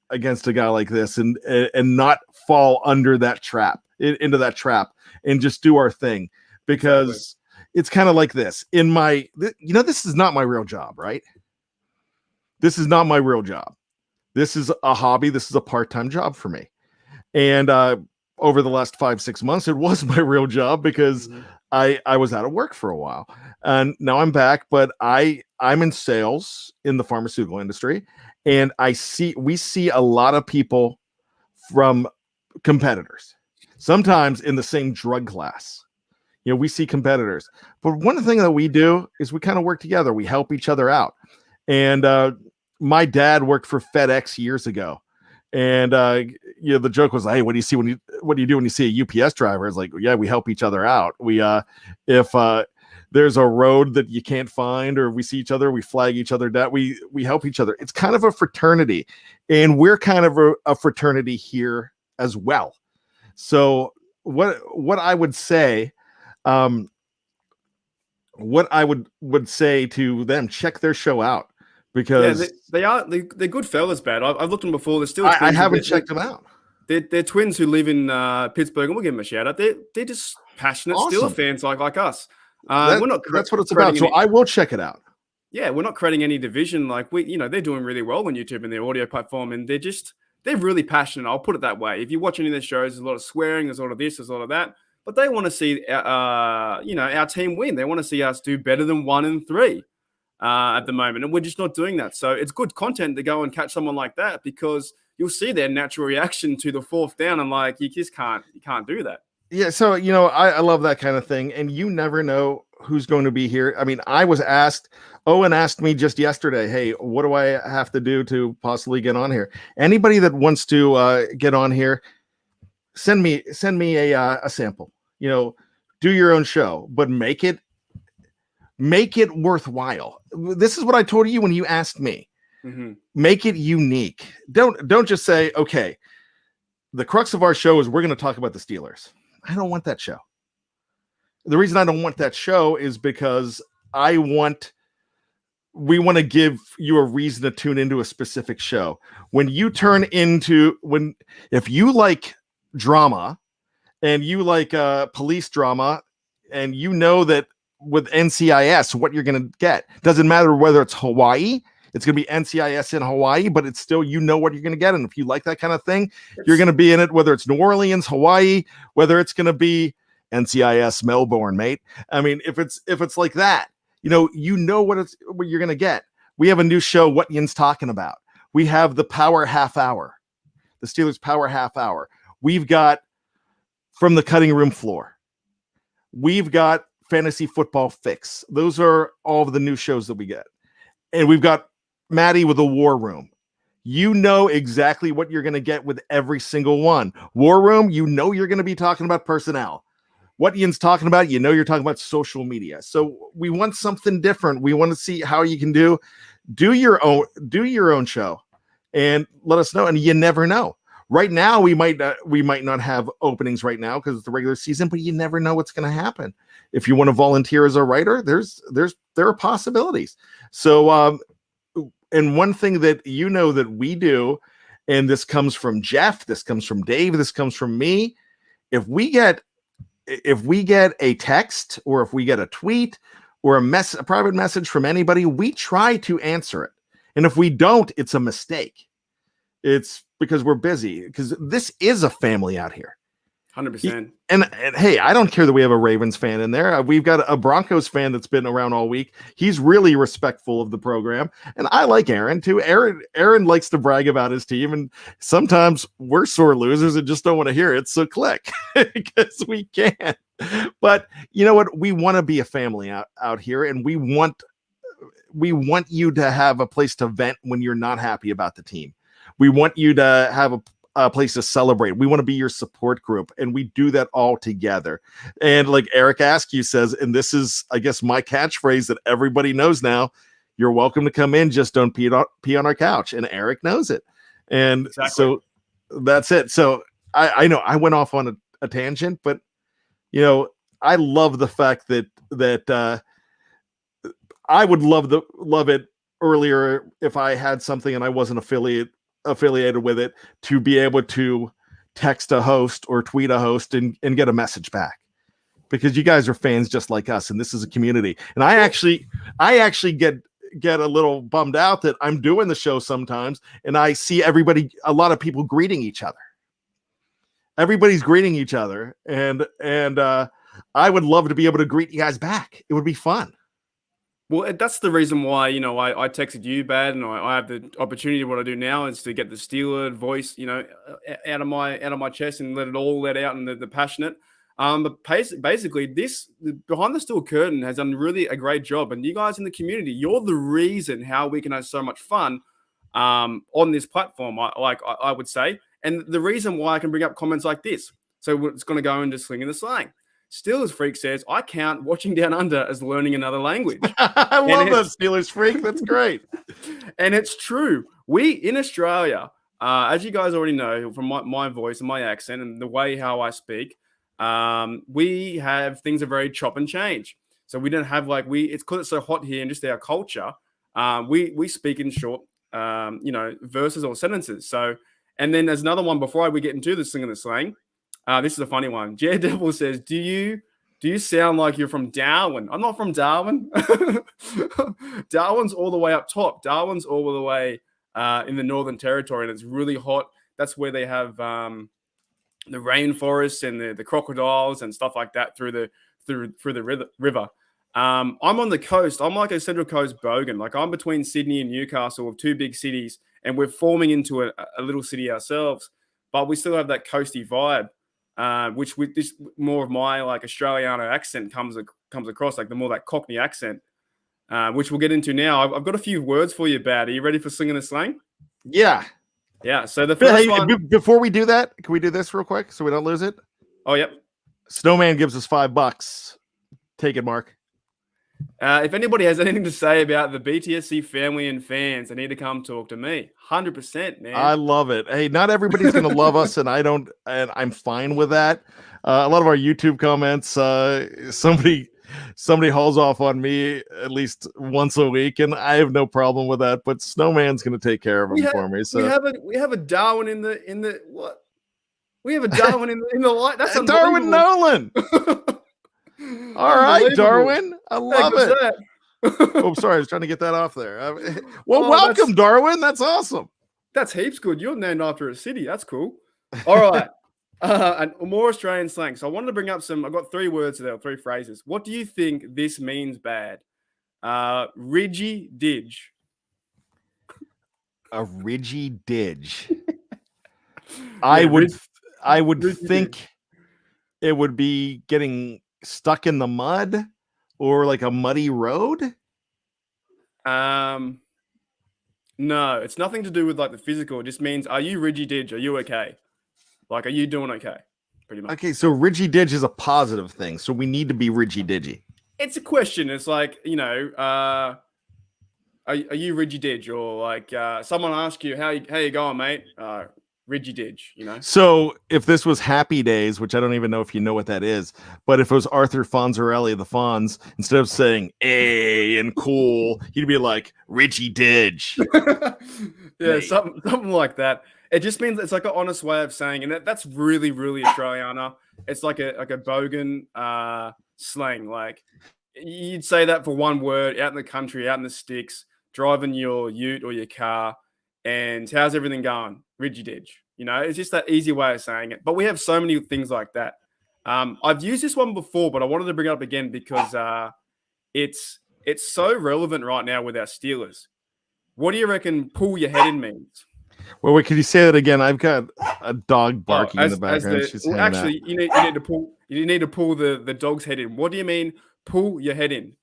against a guy like this and not fall under that trap, into that trap, and just do our thing, because it's kind of like this. This is not my real job, right? This is not my real job. This is a hobby. This is a part-time job for me. And over the last 5-6 months, it was my real job because I was out of work for a while, and now I'm back. But I'm in sales in the pharmaceutical industry, and we see a lot of people from competitors, sometimes in the same drug class. We see competitors, but one thing that we do is we kind of work together. We help each other out. And my dad worked for FedEx years ago, And the joke was, hey, what do you do when you see a UPS driver? It's like, yeah, we help each other out. We if there's a road that you can't find, or we see each other, we flag each other down. We help each other. It's kind of a fraternity, and we're kind of a fraternity here as well. So what I would say, what I would say to them, check their show out, because they're good fellas, Bad. I've looked at them before. They're still I haven't checked them out. They're twins who live in Pittsburgh, and we'll give them a shout out. They're just passionate Steeler fans like us. That's what it's about. So I will check it out. Yeah, we're not creating any division. Like they're doing really well on YouTube and their audio platform, and they're really passionate. I'll put it that way. If you watch any of their shows, there's a lot of swearing, there's a lot of this, there's a lot of that. But they want to see, our team win. They want to see us do better than 1-3 at the moment, and we're just not doing that. So it's good content to go and catch someone like that, because you'll see their natural reaction to the fourth down, and like you can't do that. Yeah, so I love that kind of thing, and you never know who's going to be here. I mean, Owen asked me just yesterday, hey, what do I have to do to possibly get on here? Anybody that wants to get on here, send me a sample. Do your own show, but make it worthwhile. This is what I told you when you asked me. Mm-hmm. Make it unique. Don't just say, okay, the crux of our show is we're going to talk about the Steelers. I don't want that show. The reason I don't want that show is because we want to give you a reason to tune into a specific show. If you like drama and you like police drama, and that with NCIS, what you're going to get doesn't matter whether it's Hawaii. It's going to be NCIS in Hawaii, but it's still, what you're going to get. And if you like that kind of thing, you're going to be in it, whether it's New Orleans, Hawaii, whether it's going to be NCIS Melbourne, mate. I mean, if it's like that, what you're going to get. We have a new show, What Yin's Talking About. We have the Power Half Hour, the Steelers Power Half Hour. We've got From the Cutting Room Floor. We've got Fantasy Football Fix. Those are all of the new shows that we get. And we've got Matty with the War Room. You know exactly what you're going to get with every single one. War Room, you're going to be talking about personnel. What Ian's talking about, you're talking about social media. So we want something different. We want to see how you can do your own show, and let us know. And you never know. Right now, we might not have openings right now because it's the regular season, but you never know what's going to happen. If you want to volunteer as a writer, there are possibilities. So, and one thing that that we do, and this comes from Jeff, this comes from Dave, this comes from me. If we get a text, or if we get a tweet or a private message from anybody, we try to answer it. And if we don't, it's a mistake. It's because we're busy, because this is a family out here. 100%. And hey, I don't care that we have a Ravens fan in there. We've got a Broncos fan that's been around all week. He's really respectful of the program. And I like Aaron too. Aaron likes to brag about his team. And sometimes we're sore losers and just don't want to hear it. So click, because we can. But you know what? We want to be a family out here. And we want you to have a place to vent when you're not happy about the team. We want you to have a place to celebrate. We want to be your support group, and we do that all together. And like Eric Askew says, and this is, I guess, my catchphrase that everybody knows now, you're welcome to come in, just don't pee on our couch. And Eric knows it. And exactly. So that's it. So I know I went off on a tangent, but I love the fact that I would love it earlier if I had something and I wasn't affiliated with it, to be able to text a host or tweet a host and get a message back, because you guys are fans just like us, and this is a community. And I actually get a little bummed out that I'm doing the show sometimes and I see a lot of people greeting each other. Everybody's greeting each other, and I would love to be able to greet you guys back. It would be fun. Well, that's the reason why, I texted you, Bad, and I have the opportunity. What I do now is to get the Steeler voice, out of my chest and let it all let out, and the passionate. But basically, this Behind the Steel Curtain has done really a great job, and you guys in the community, you're the reason how we can have so much fun. on this platform. I would say, and the reason why I can bring up comments like this, so it's going to go into Slinging the Slang. Steelers Freak says, I count watching Down Under as learning another language. I love that, Steelers Freak. That's great. And it's true. We in Australia, as you guys already know from my voice and my accent and the way how I speak, we have things are very chop and change. So we don't have it's because it's so hot here and just our culture. We speak in short, verses or sentences. So, and then there's another one before we get into the Slinging the Slang. This is a funny one. Daredevil says, do you sound like you're from Darwin? I'm not from Darwin. Darwin's all the way up top. Darwin's all the way in the Northern Territory, and it's really hot. That's where they have the rainforests and the crocodiles and stuff like that through the river. I'm on the coast. I'm like a Central Coast bogan. Like I'm between Sydney and Newcastle, of two big cities, and we're forming into a little city ourselves. But we still have that coasty vibe. Which with this more of my like Australiano accent comes across, like the more that Cockney accent, which we'll get into now. I've got a few words for you, Bad. Are you ready for Slinging the Slang? Yeah. So the first one. Before we do that, can we do this real quick so we don't lose it? Oh, yep. Snowman gives us $5. Take it, Mark. If anybody has anything to say about the BTSC family and fans, they need to come talk to me. 100%, man. I love it. Hey, not everybody's going to love us, and I'm fine with that. A lot of our YouTube comments, somebody hauls off on me at least once a week, and I have no problem with that. But Snowman's going to take care of them for me. So we have a Darwin in the what? We have a Darwin in the light. That's Darwin Nolan. All right, Darwin. I love it. Oh, sorry. I was trying to get that off there. Welcome, Darwin. That's awesome. That's heaps good. You're named after a city. That's cool. All right. And more Australian slang. So I wanted to bring up I've got 3 words there, 3 phrases. What do you think this means, Bad? Ridgy Didge. A ridgy didge. I would think it would be getting stuck in the mud or like a muddy road. No, it's nothing to do with like the physical. It just means, are you ridgy didge? Are you okay? Like, are you doing okay? Pretty much. Okay, so ridgy didge is a positive thing. So we need to be ridgy didgy. It's a question. It's like, are you ridgy didge? Or like someone asks you, how you going, mate? Ridgy didge, So if this was Happy Days, which I don't even know if you know what that is, but if it was Arthur Fonzarelli, the Fonz, instead of saying "a" and cool, he'd be like Ridgy Didge. Yeah, something like that. It just means it's like an honest way of saying, and that's really, really Australiana. It's like a bogan slang. Like you'd say that for one word out in the country, out in the sticks, driving your ute or your car. And how's everything going? Ridgy Didge. It's just that easy way of saying it. But we have so many things like that. I've used this one before, but I wanted to bring it up again because it's so relevant right now with our Steelers. What do you reckon pull your head in means? Well, wait, could you say that again? I've got a dog barking in the background. You need to pull the dog's head in. What do you mean pull your head in?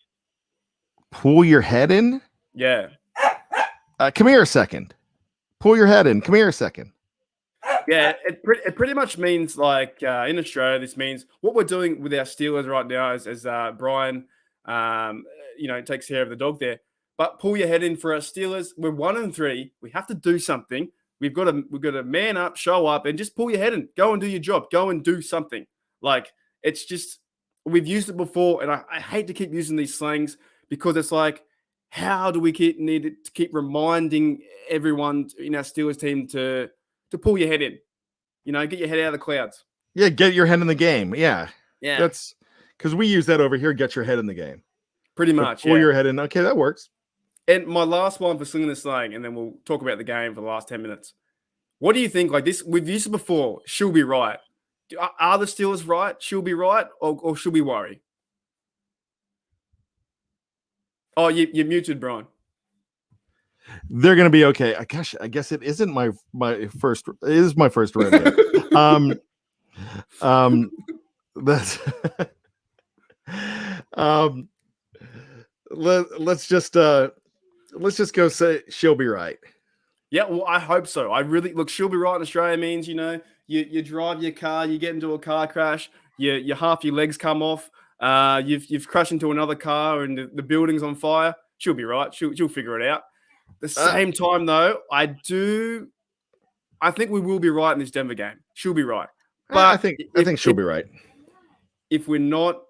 Pull your head in? Yeah. Come here a second. Pull your head in. Come here a second. Yeah, it pretty much means like in Australia, this means what we're doing with our Steelers right now as Brian, takes care of the dog there. But pull your head in for our Steelers. We're 1-3. We have to do something. We've got to man up, show up, and just pull your head in. Go and do your job. Go and do something. Like it's just we've used it before, and I hate to keep using these slangs because it's like, how do we need to keep reminding everyone in our Steelers team to pull your head in? Get your head out of the clouds. Yeah, get your head in the game. Yeah. Yeah. That's because we use that over here. Get your head in the game. Pretty much. Pull your head in. Okay, that works. And my last one for Slinging the Slang, and then we'll talk about the game for the last 10 minutes. What do you think? Like this, we've used it before. She'll be right. Are the Steelers right? She'll be right, or should we worry? Oh, you're muted, Brian. They're gonna be okay. I guess it isn't my first. It is my first rodeo. That's let's just go say she'll be right. Yeah, well, I hope so. I really look. She'll be right in Australia means you drive your car, you get into a car crash, your half your legs come off, you've crashed into another car and the building's on fire. She'll be right. She'll figure it out. The same time though, I think we will be right in this Denver game. She'll be right, I but think she'll be right. if we're not,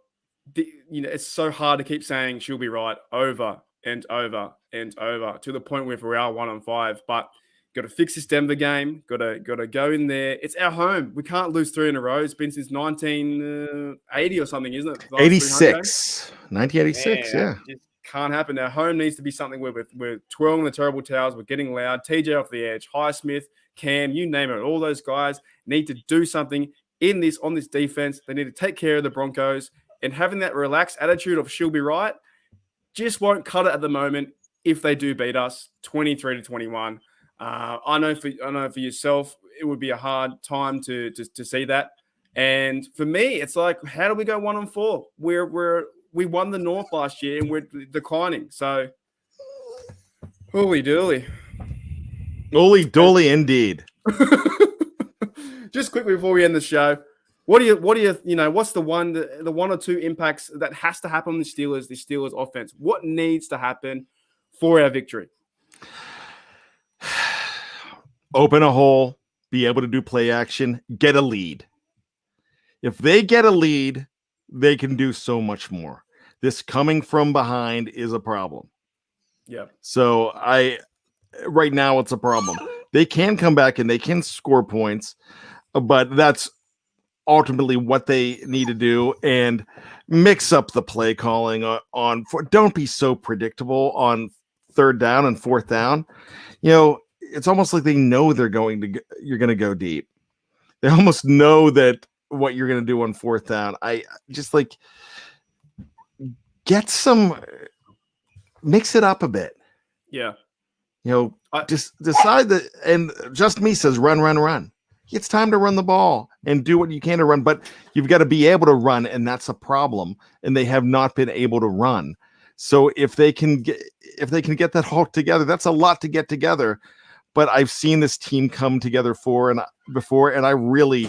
it's so hard to keep saying she'll be right over and over and over to the point where we are 1-5. But got to fix this Denver game. Got to go in there. It's our home. We can't lose 3 in a row. It's been since 1980 or something, isn't it? 86, 1986. Man, Yeah, it can't happen. Our home needs to be something where we're twirling the terrible towels. We're getting loud. TJ off the edge. Highsmith, Cam, you name it. All those guys need to do something on this defense. They need to take care of the Broncos. And having that relaxed attitude of she'll be right just won't cut it at the moment if they do beat us 23-21. I know for yourself, it would be a hard time to see that. And for me, it's like, how do we go 1-4? We won the North last year and we're declining. So, holy dooly. Holy dooly indeed. Just quickly before we end the show, what's the one or two impacts that has to happen on the Steelers offense? What needs to happen for our victory? Open a hole, be able to do play action, get a lead. If they get a lead, they can do so much more. This coming from behind is a problem. Yeah. So right now it's a problem. They can come back and they can score points, but that's ultimately what they need to do, and mix up the play calling don't be so predictable on 3rd down and 4th down. It's almost like they know you're going to go deep. They almost know that what you're going to do on 4th down. I just like mix it up a bit. Yeah. Just decide that. And Just Me says, run. It's time to run the ball and do what you can to run, but you've got to be able to run, and that's a problem. And they have not been able to run. So if they can get that all together, that's a lot to get together. But I've seen this team come together before, and I really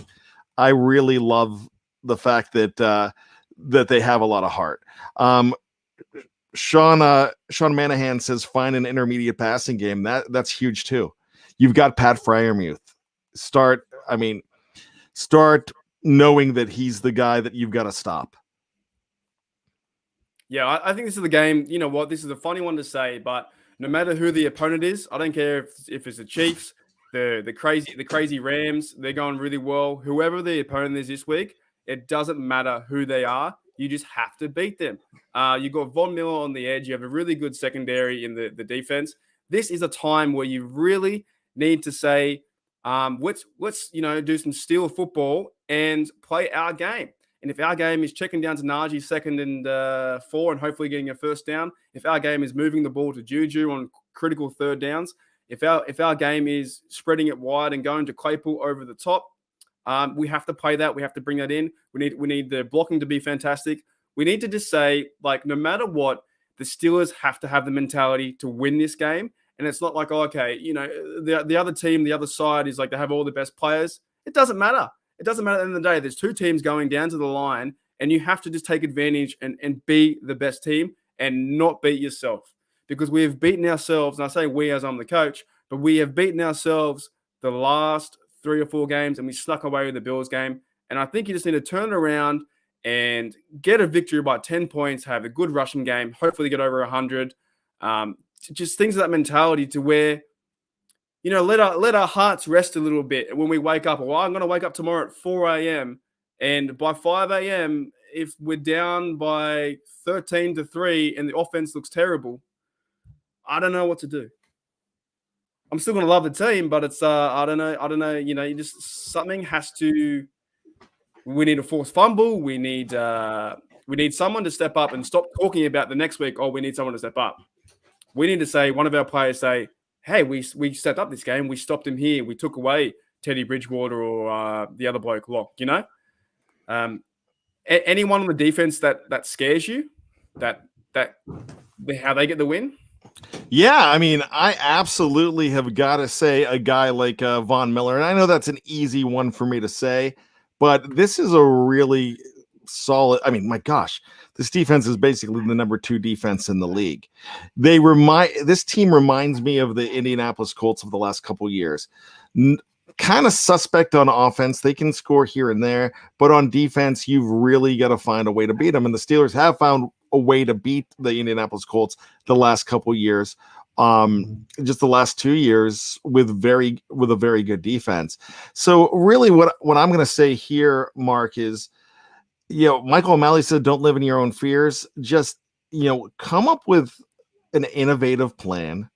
love the fact that they have a lot of heart. Sean Manahan says, find an intermediate passing game. That's huge too. You've got Pat Freiermuth. Start knowing that he's the guy that you've got to stop. Yeah, I think this is the game. You know what? This is a funny one to say, but no matter who the opponent is, I don't care if it's the Chiefs, the crazy Rams, they're going really well. Whoever the opponent is this week, it doesn't matter who they are. You just have to beat them. You've got Von Miller on the edge. You have a really good secondary in the defense. This is a time where you really need to say, let's do some Steeler football and play our game. And if our game is checking down to Naji 2nd and 4 and hopefully getting a 1st down, if our game is moving the ball to Juju on critical 3rd downs, if our game is spreading it wide and going to Claypool over the top, we have to play that. We have to bring that in. We need the blocking to be fantastic. We need to just say, like, no matter what, the Steelers have to have the mentality to win this game. And it's not like, the other team, the other side is like they have all the best players. It doesn't matter. It doesn't matter at the end of the day. There's 2 teams going down to the line, and you have to just take advantage and be the best team and not beat yourself. Because we have beaten ourselves, and I say we as I'm the coach, but we have beaten ourselves the last 3 or 4 games, and we snuck away with the Bills game. And I think you just need to turn it around and get a victory by 10 points, have a good rushing game, hopefully get over 100. Just things of that mentality to where, let our hearts rest a little bit when we wake up. Well, I'm going to wake up tomorrow at 4 a.m. and by 5 a.m., if we're down by 13-3 and the offense looks terrible, I don't know what to do. I'm still going to love the team, but it's I don't know. You just something has to. We need a forced fumble. We need someone to step up and stop talking about the next week. Oh, we need someone to step up. We need to say, one of our players say, hey, we stepped up this game. We stopped him here. We took away Teddy Bridgewater or the other bloke, Locke, anyone on the defense that scares you, that how they get the win, Yeah, I mean, I absolutely have got to say a guy like Von Miller, and I know that's an easy one for me to say, but this is a really solid. I mean, my gosh, this defense is basically the number 2 defense in the league. This team reminds me of the Indianapolis Colts of the last couple years. Kind of suspect on offense. They can score here and there, but on defense, you've really got to find a way to beat them. And the Steelers have found a way to beat the Indianapolis Colts the last couple years. Just the last 2 years with a very good defense. So really what I'm going to say here, Mark, is, Michael O'Malley said, don't live in your own fears. Just, come up with an innovative plan.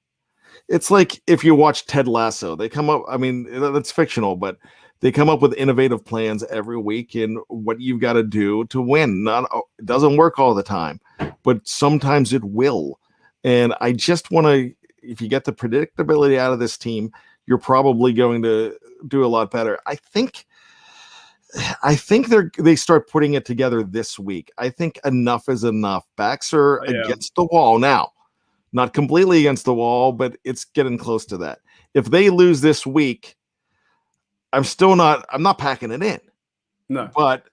It's like if you watch Ted Lasso, they come up, I mean, that's fictional, but they come up with innovative plans every week in what you've got to do to win. It doesn't work all the time, but sometimes it will. And I just want to, if you get the predictability out of this team, you're probably going to do a lot better. I think they start putting it together this week. I think enough is enough. Backs are against the wall now. Not completely against the wall, but it's getting close to that. If they lose this week, I'm not packing it in. No. But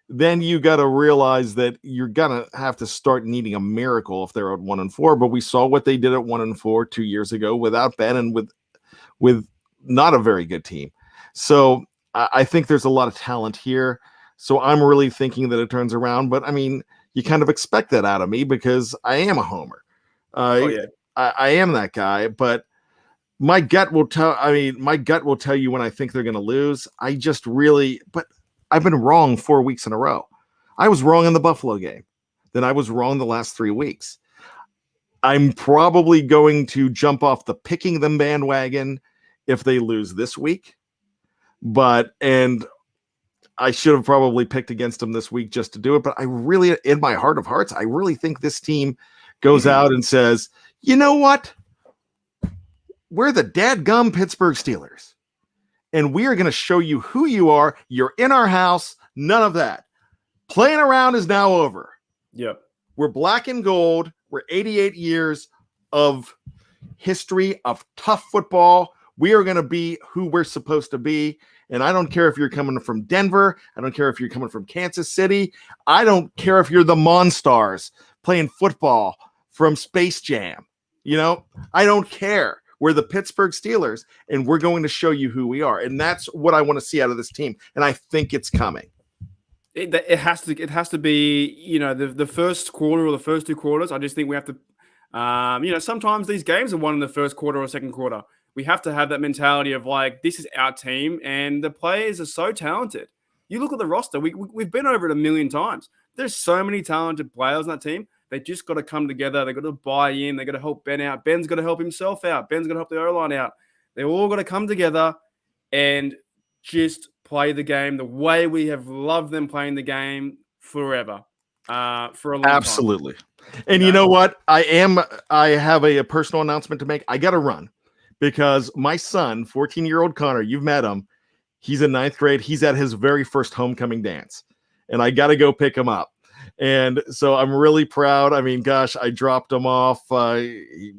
then you got to realize that you're going to have to start needing a miracle if they're at 1-4. But we saw what they did at 1-4 2 years ago without Ben and with not a very good team. So I think there's a lot of talent here. So I'm really thinking that it turns around. But I mean, you kind of expect that out of me because I am a homer. I am that guy, but my gut will tell you when I think they're going to lose. But I've been wrong 4 weeks in a row. I was wrong in the Buffalo game. Then I was wrong the last 3 weeks. I'm probably going to jump off the picking them bandwagon if they lose this week. And I should have probably picked against them this week just to do it. But I really, in my heart of hearts, I really think this team goes out and says, you know what? We're the dadgum Pittsburgh Steelers. And we are going to show you who you are. You're in our house. None of that. Playing around is now over. Yep. We're black and gold. We're 88 years of history of tough football. We are going to be who we're supposed to be. And I don't care if you're coming from Denver. I don't care if you're coming from Kansas City. I don't care if you're the Monstars playing football from Space Jam. I don't care. We're the Pittsburgh Steelers, and we're going to show you who we are. And that's what I want to see out of this team. And I think it's coming. It has to be, the first quarter or the first 2 quarters. I just think we have to, sometimes these games are won in the first quarter or second quarter. We have to have that mentality of like, this is our team, and the players are so talented. You look at the roster. We've been over it a million times. There's so many talented players on that team. They just got to come together. They got to buy in. They got to help Ben out. Ben's got to help himself out. Ben's got to help the O-line out. They all got to come together and just play the game the way we have loved them playing the game forever, for a long time. Absolutely. And you know what? I have a personal announcement to make. I got to run because my son, 14-year-old Connor, you've met him. He's in 9th grade. He's at his very first homecoming dance, and I got to go pick him up. And so I'm really proud. I mean, gosh, I dropped him off. He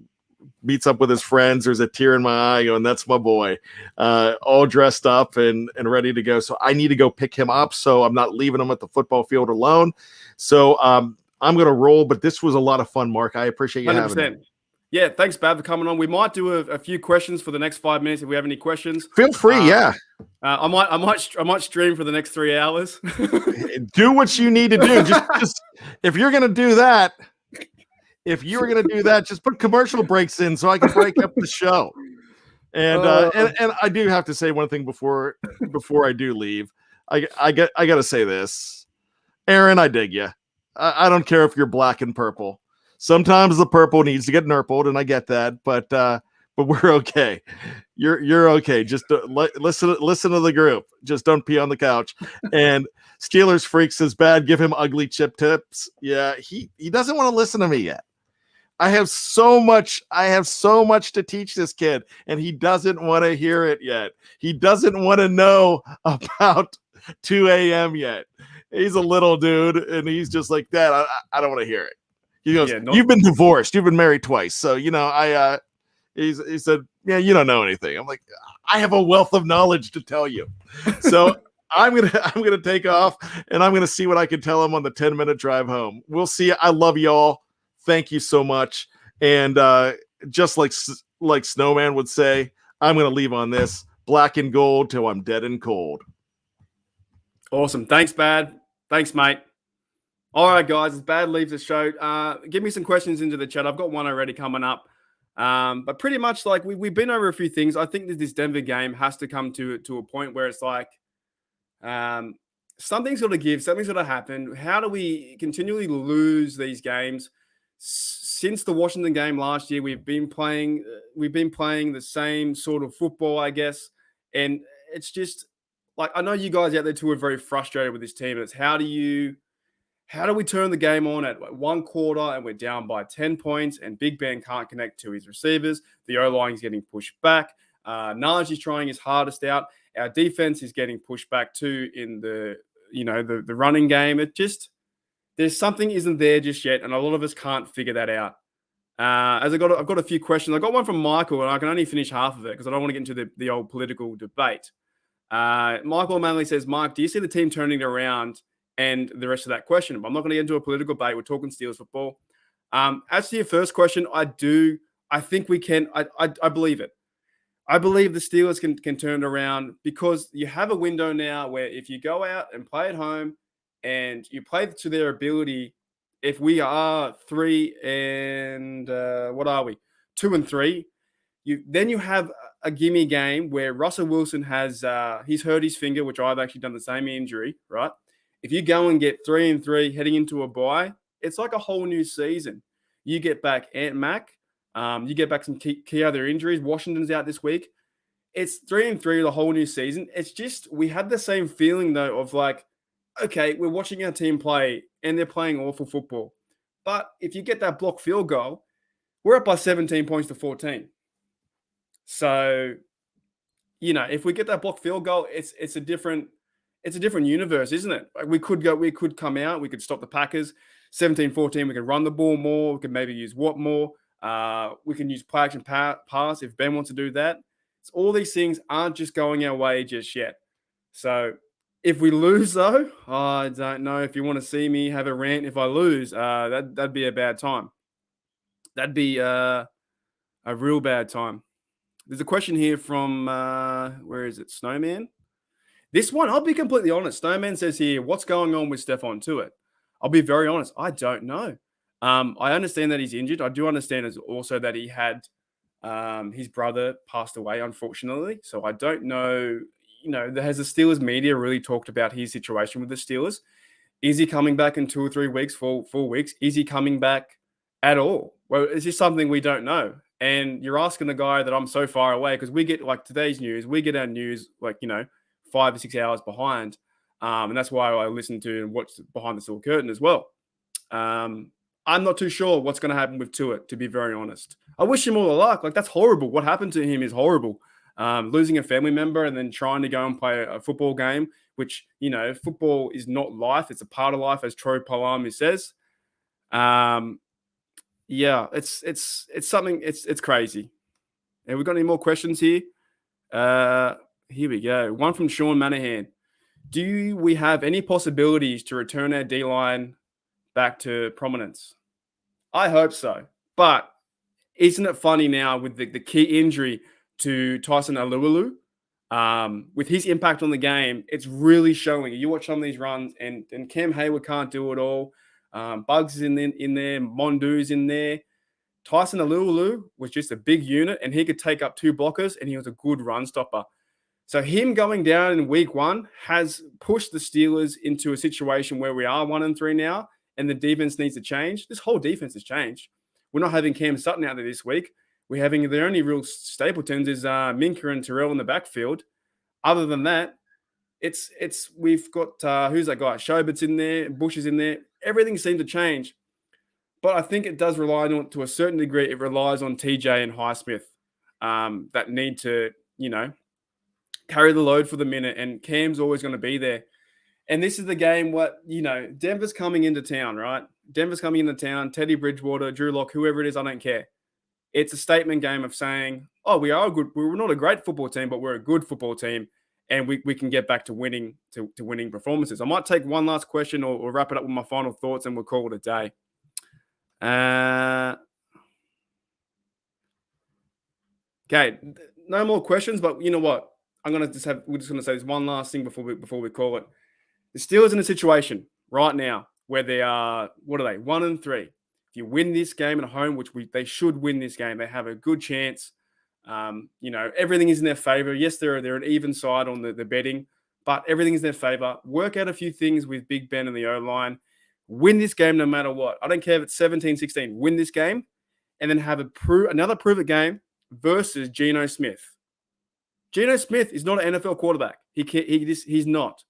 meets up with his friends. There's a tear in my eye going, that's my boy, all dressed up and ready to go. So I need to go pick him up. So I'm not leaving him at the football field alone. So I'm going to roll, but this was a lot of fun, Mark. I appreciate you 100%. Having me. Yeah, thanks, Bab, for coming on. We might do a few questions for the next 5 minutes if we have any questions. Feel free, yeah. I might stream for the next 3 hours. Do what you need to do. Just if you're gonna do that, just put commercial breaks in so I can break up the show. And I do have to say one thing before I do leave. I got to say this, Aaron. I dig you. I don't care if you're black and purple. Sometimes the purple needs to get nurpled, and I get that, but we're okay. You're okay. Just listen to the group. Just don't pee on the couch. And Steelers Freak says, bad, give him ugly chip tips. Yeah, he doesn't want to listen to me yet. I have so much to teach this kid, and he doesn't want to hear it yet. He doesn't want to know about 2 a.m. yet. He's a little dude, and he's just like, Dad, I don't want to hear it. He goes, Yeah, "You've been divorced. You've been married twice." So, he said, "Yeah, you don't know anything." I'm like, "I have a wealth of knowledge to tell you." So I'm gonna take off, and I'm gonna see what I can tell him on the 10-minute drive home. We'll see. I love y'all. Thank you so much. And just like Snowman would say, I'm gonna leave on this black and gold till I'm dead and cold. awesome. Thanks, Bad. Thanks, mate. All right, guys, as Bad leaves the show, give me some questions into the chat. I've got one already coming up. But pretty much like we've been over a few things. I think that this Denver game has to come to a point where it's like something's got to give, something's got to happen. How do we continually lose these games? Since the Washington game last year, we've been playing the same sort of football, I guess. And it's just like, I know you guys out there too are very frustrated with this team. And it's how do we turn the game on at one quarter and we're down by 10 points and Big Ben can't connect to his receivers? The O-line is getting pushed back. Naji's trying his hardest out. Our defense is getting pushed back too in the running game. It just, there's something isn't there just yet, and a lot of us can't figure that out. I've got a few questions. I got one from Michael, and I can only finish half of it because I don't want to get into the old political debate. Michael Manley says, Mark, do you see the team turning it around? And the rest of that question. But I'm not going to get into a political debate. We're talking Steelers football. As to your first question, I think we can. I believe it. I believe the Steelers can turn it around because you have a window now where if you go out and play at home and you play to their ability, if we are 3 and what are we? 2 and 3, then you have a gimme game where Russell Wilson has he's hurt his finger, which I've actually done the same injury, right? If you go and get 3 and 3 heading into a bye, it's like a whole new season. You get back Ant Mac, you get back some key other injuries. Washington's out this week. It's 3 and 3 the whole new season. It's just we had the same feeling though of like, okay, we're watching our team play and they're playing awful football. But if you get that block field goal, we're up by 17 points to 14. So, if we get that block field goal, it's a different universe, isn't it? Like we could come out, we could stop the Packers 17-14. We could run the ball more. We could maybe use Watt more. We can use play action pass if Ben wants to do that. So all these things aren't just going our way just yet. So if we lose, though, I don't know if you want to see me have a rant. If I lose, that'd be a bad time. That'd be a real bad time. There's a question here from where is it? Snowman. This one, I'll be completely honest. Snowman says here, what's going on with Stephon Tuitt? I'll be very honest. I don't know. I understand that he's injured. I do understand also that he had his brother passed away, unfortunately. So I don't know, has the Steelers media really talked about his situation with the Steelers? Is he coming back in 2 or 3 weeks, 4 weeks? Is he coming back at all? Well, it's just something we don't know. And you're asking the guy that I'm so far away because we get like today's news. We get our news 5 or 6 hours behind. And that's why I listen to and watch Behind the Steel Curtain as well. I'm not too sure what's going to happen with Tuitt, to be very honest. I wish him all the luck. Like, that's horrible. What happened to him is horrible. Losing a family member and then trying to go and play a football game, which, football is not life. It's a part of life, as Troy Polami says. Yeah, it's something, it's crazy. Have we got any more questions here? Here we go. One from Sean Manahan. Do we have any possibilities to return our D-line back to prominence? I hope so. But isn't it funny now with the key injury to Tyson Alualu? With his impact on the game, it's really showing. You watch some of these runs, and Cam Hayward can't do it all. Bugs is in there. Mondu's in there. Tyson Alualu was just a big unit, and he could take up 2 blockers, and he was a good run stopper. So him going down in week 1 has pushed the Steelers into a situation where we are 1 and 3 now, and the defense needs to change. This whole defense has changed. We're not having Cam Sutton out there this week. We're having the only real stapletons is Minka and Terrell in the backfield. Other than that, we've got who's that guy? Schobert's in there, Bush is in there. Everything seemed to change, but I think it does rely on, to a certain degree, it relies on TJ and Highsmith that need to, carry the load for the minute, and Cam's always going to be there. And this is the game what, Denver's coming into town, right? Denver's coming into town. Teddy Bridgewater, Drew Lock, whoever it is, I don't care. It's a statement game of saying, oh, we're not a great football team, but we're a good football team. And we can get back to winning winning performances. I might take one last question or wrap it up with my final thoughts and we'll call it a day. Okay, no more questions, but you know what? We're just gonna say this one last thing before we call it. The Steelers in a situation right now where they are, what are they, 1-3. If you win this game at home, which they should win this game, they have a good chance. Everything is in their favor. Yes, they're an even side on the betting, but everything is in their favor. Work out a few things with Big Ben and the O-line. Win this game no matter what. I don't care if it's 17-16. Win this game and then have another prove-it game versus Geno Smith. Geno Smith is not an NFL quarterback. He's not.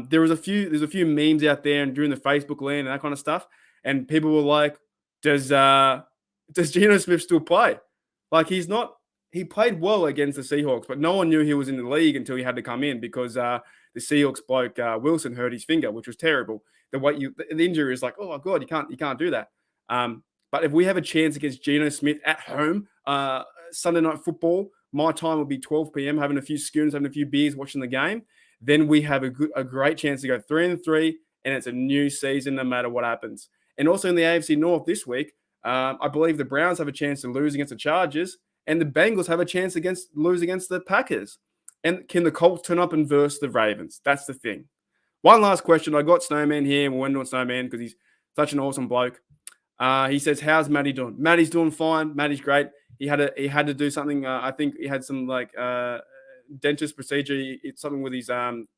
There's a few memes out there and during the Facebook land and that kind of stuff, and people were like, "Does Geno Smith still play?" Like he's not. He played well against the Seahawks, but no one knew he was in the league until he had to come in because the Seahawks bloke Wilson hurt his finger, which was terrible. The injury is like, oh my god, you can't do that. But if we have a chance against Geno Smith at home, Sunday night football, my time will be 12 p.m. having a few schoons, having a few beers, watching the game. Then we have a great chance to go 3-3, and it's a new season no matter what happens. And also in the AFC North this week, I believe the Browns have a chance to lose against the Chargers, and the Bengals have a chance to lose against the Packers. And can the Colts turn up and verse the Ravens? That's the thing. One last question. I got Snowman here, and we're wondering Snowman because he's such an awesome bloke. He says, "How's Matty doing?" Matty's doing fine. Matty's great. He had to do something. I think he had some dentist procedure. It's something with his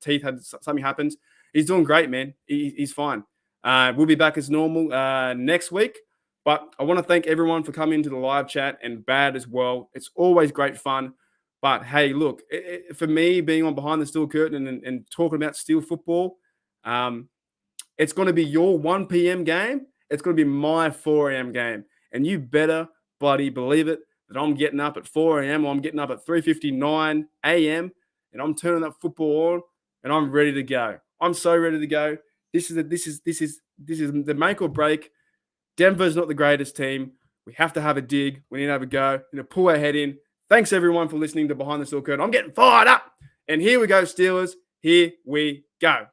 teeth. Something happened. He's doing great, man. He's fine. We'll be back as normal next week. But I want to thank everyone for coming to the live chat and Bad as well. It's always great fun. But hey, look, for me being on Behind the Steel Curtain and talking about Steel football, it's going to be your 1 p.m. game. It's going to be my 4 a.m. game. And you better bloody believe it that I'm getting up at 4 a.m. or I'm getting up at 3:59 a.m. and I'm turning that football on and I'm ready to go. I'm so ready to go. This is the make or break. Denver's not the greatest team. We have to have a dig. We need to have a go. We need to pull our head in. Thanks everyone for listening to Behind the Steel Curtain. I'm getting fired up. And here we go, Steelers. Here we go.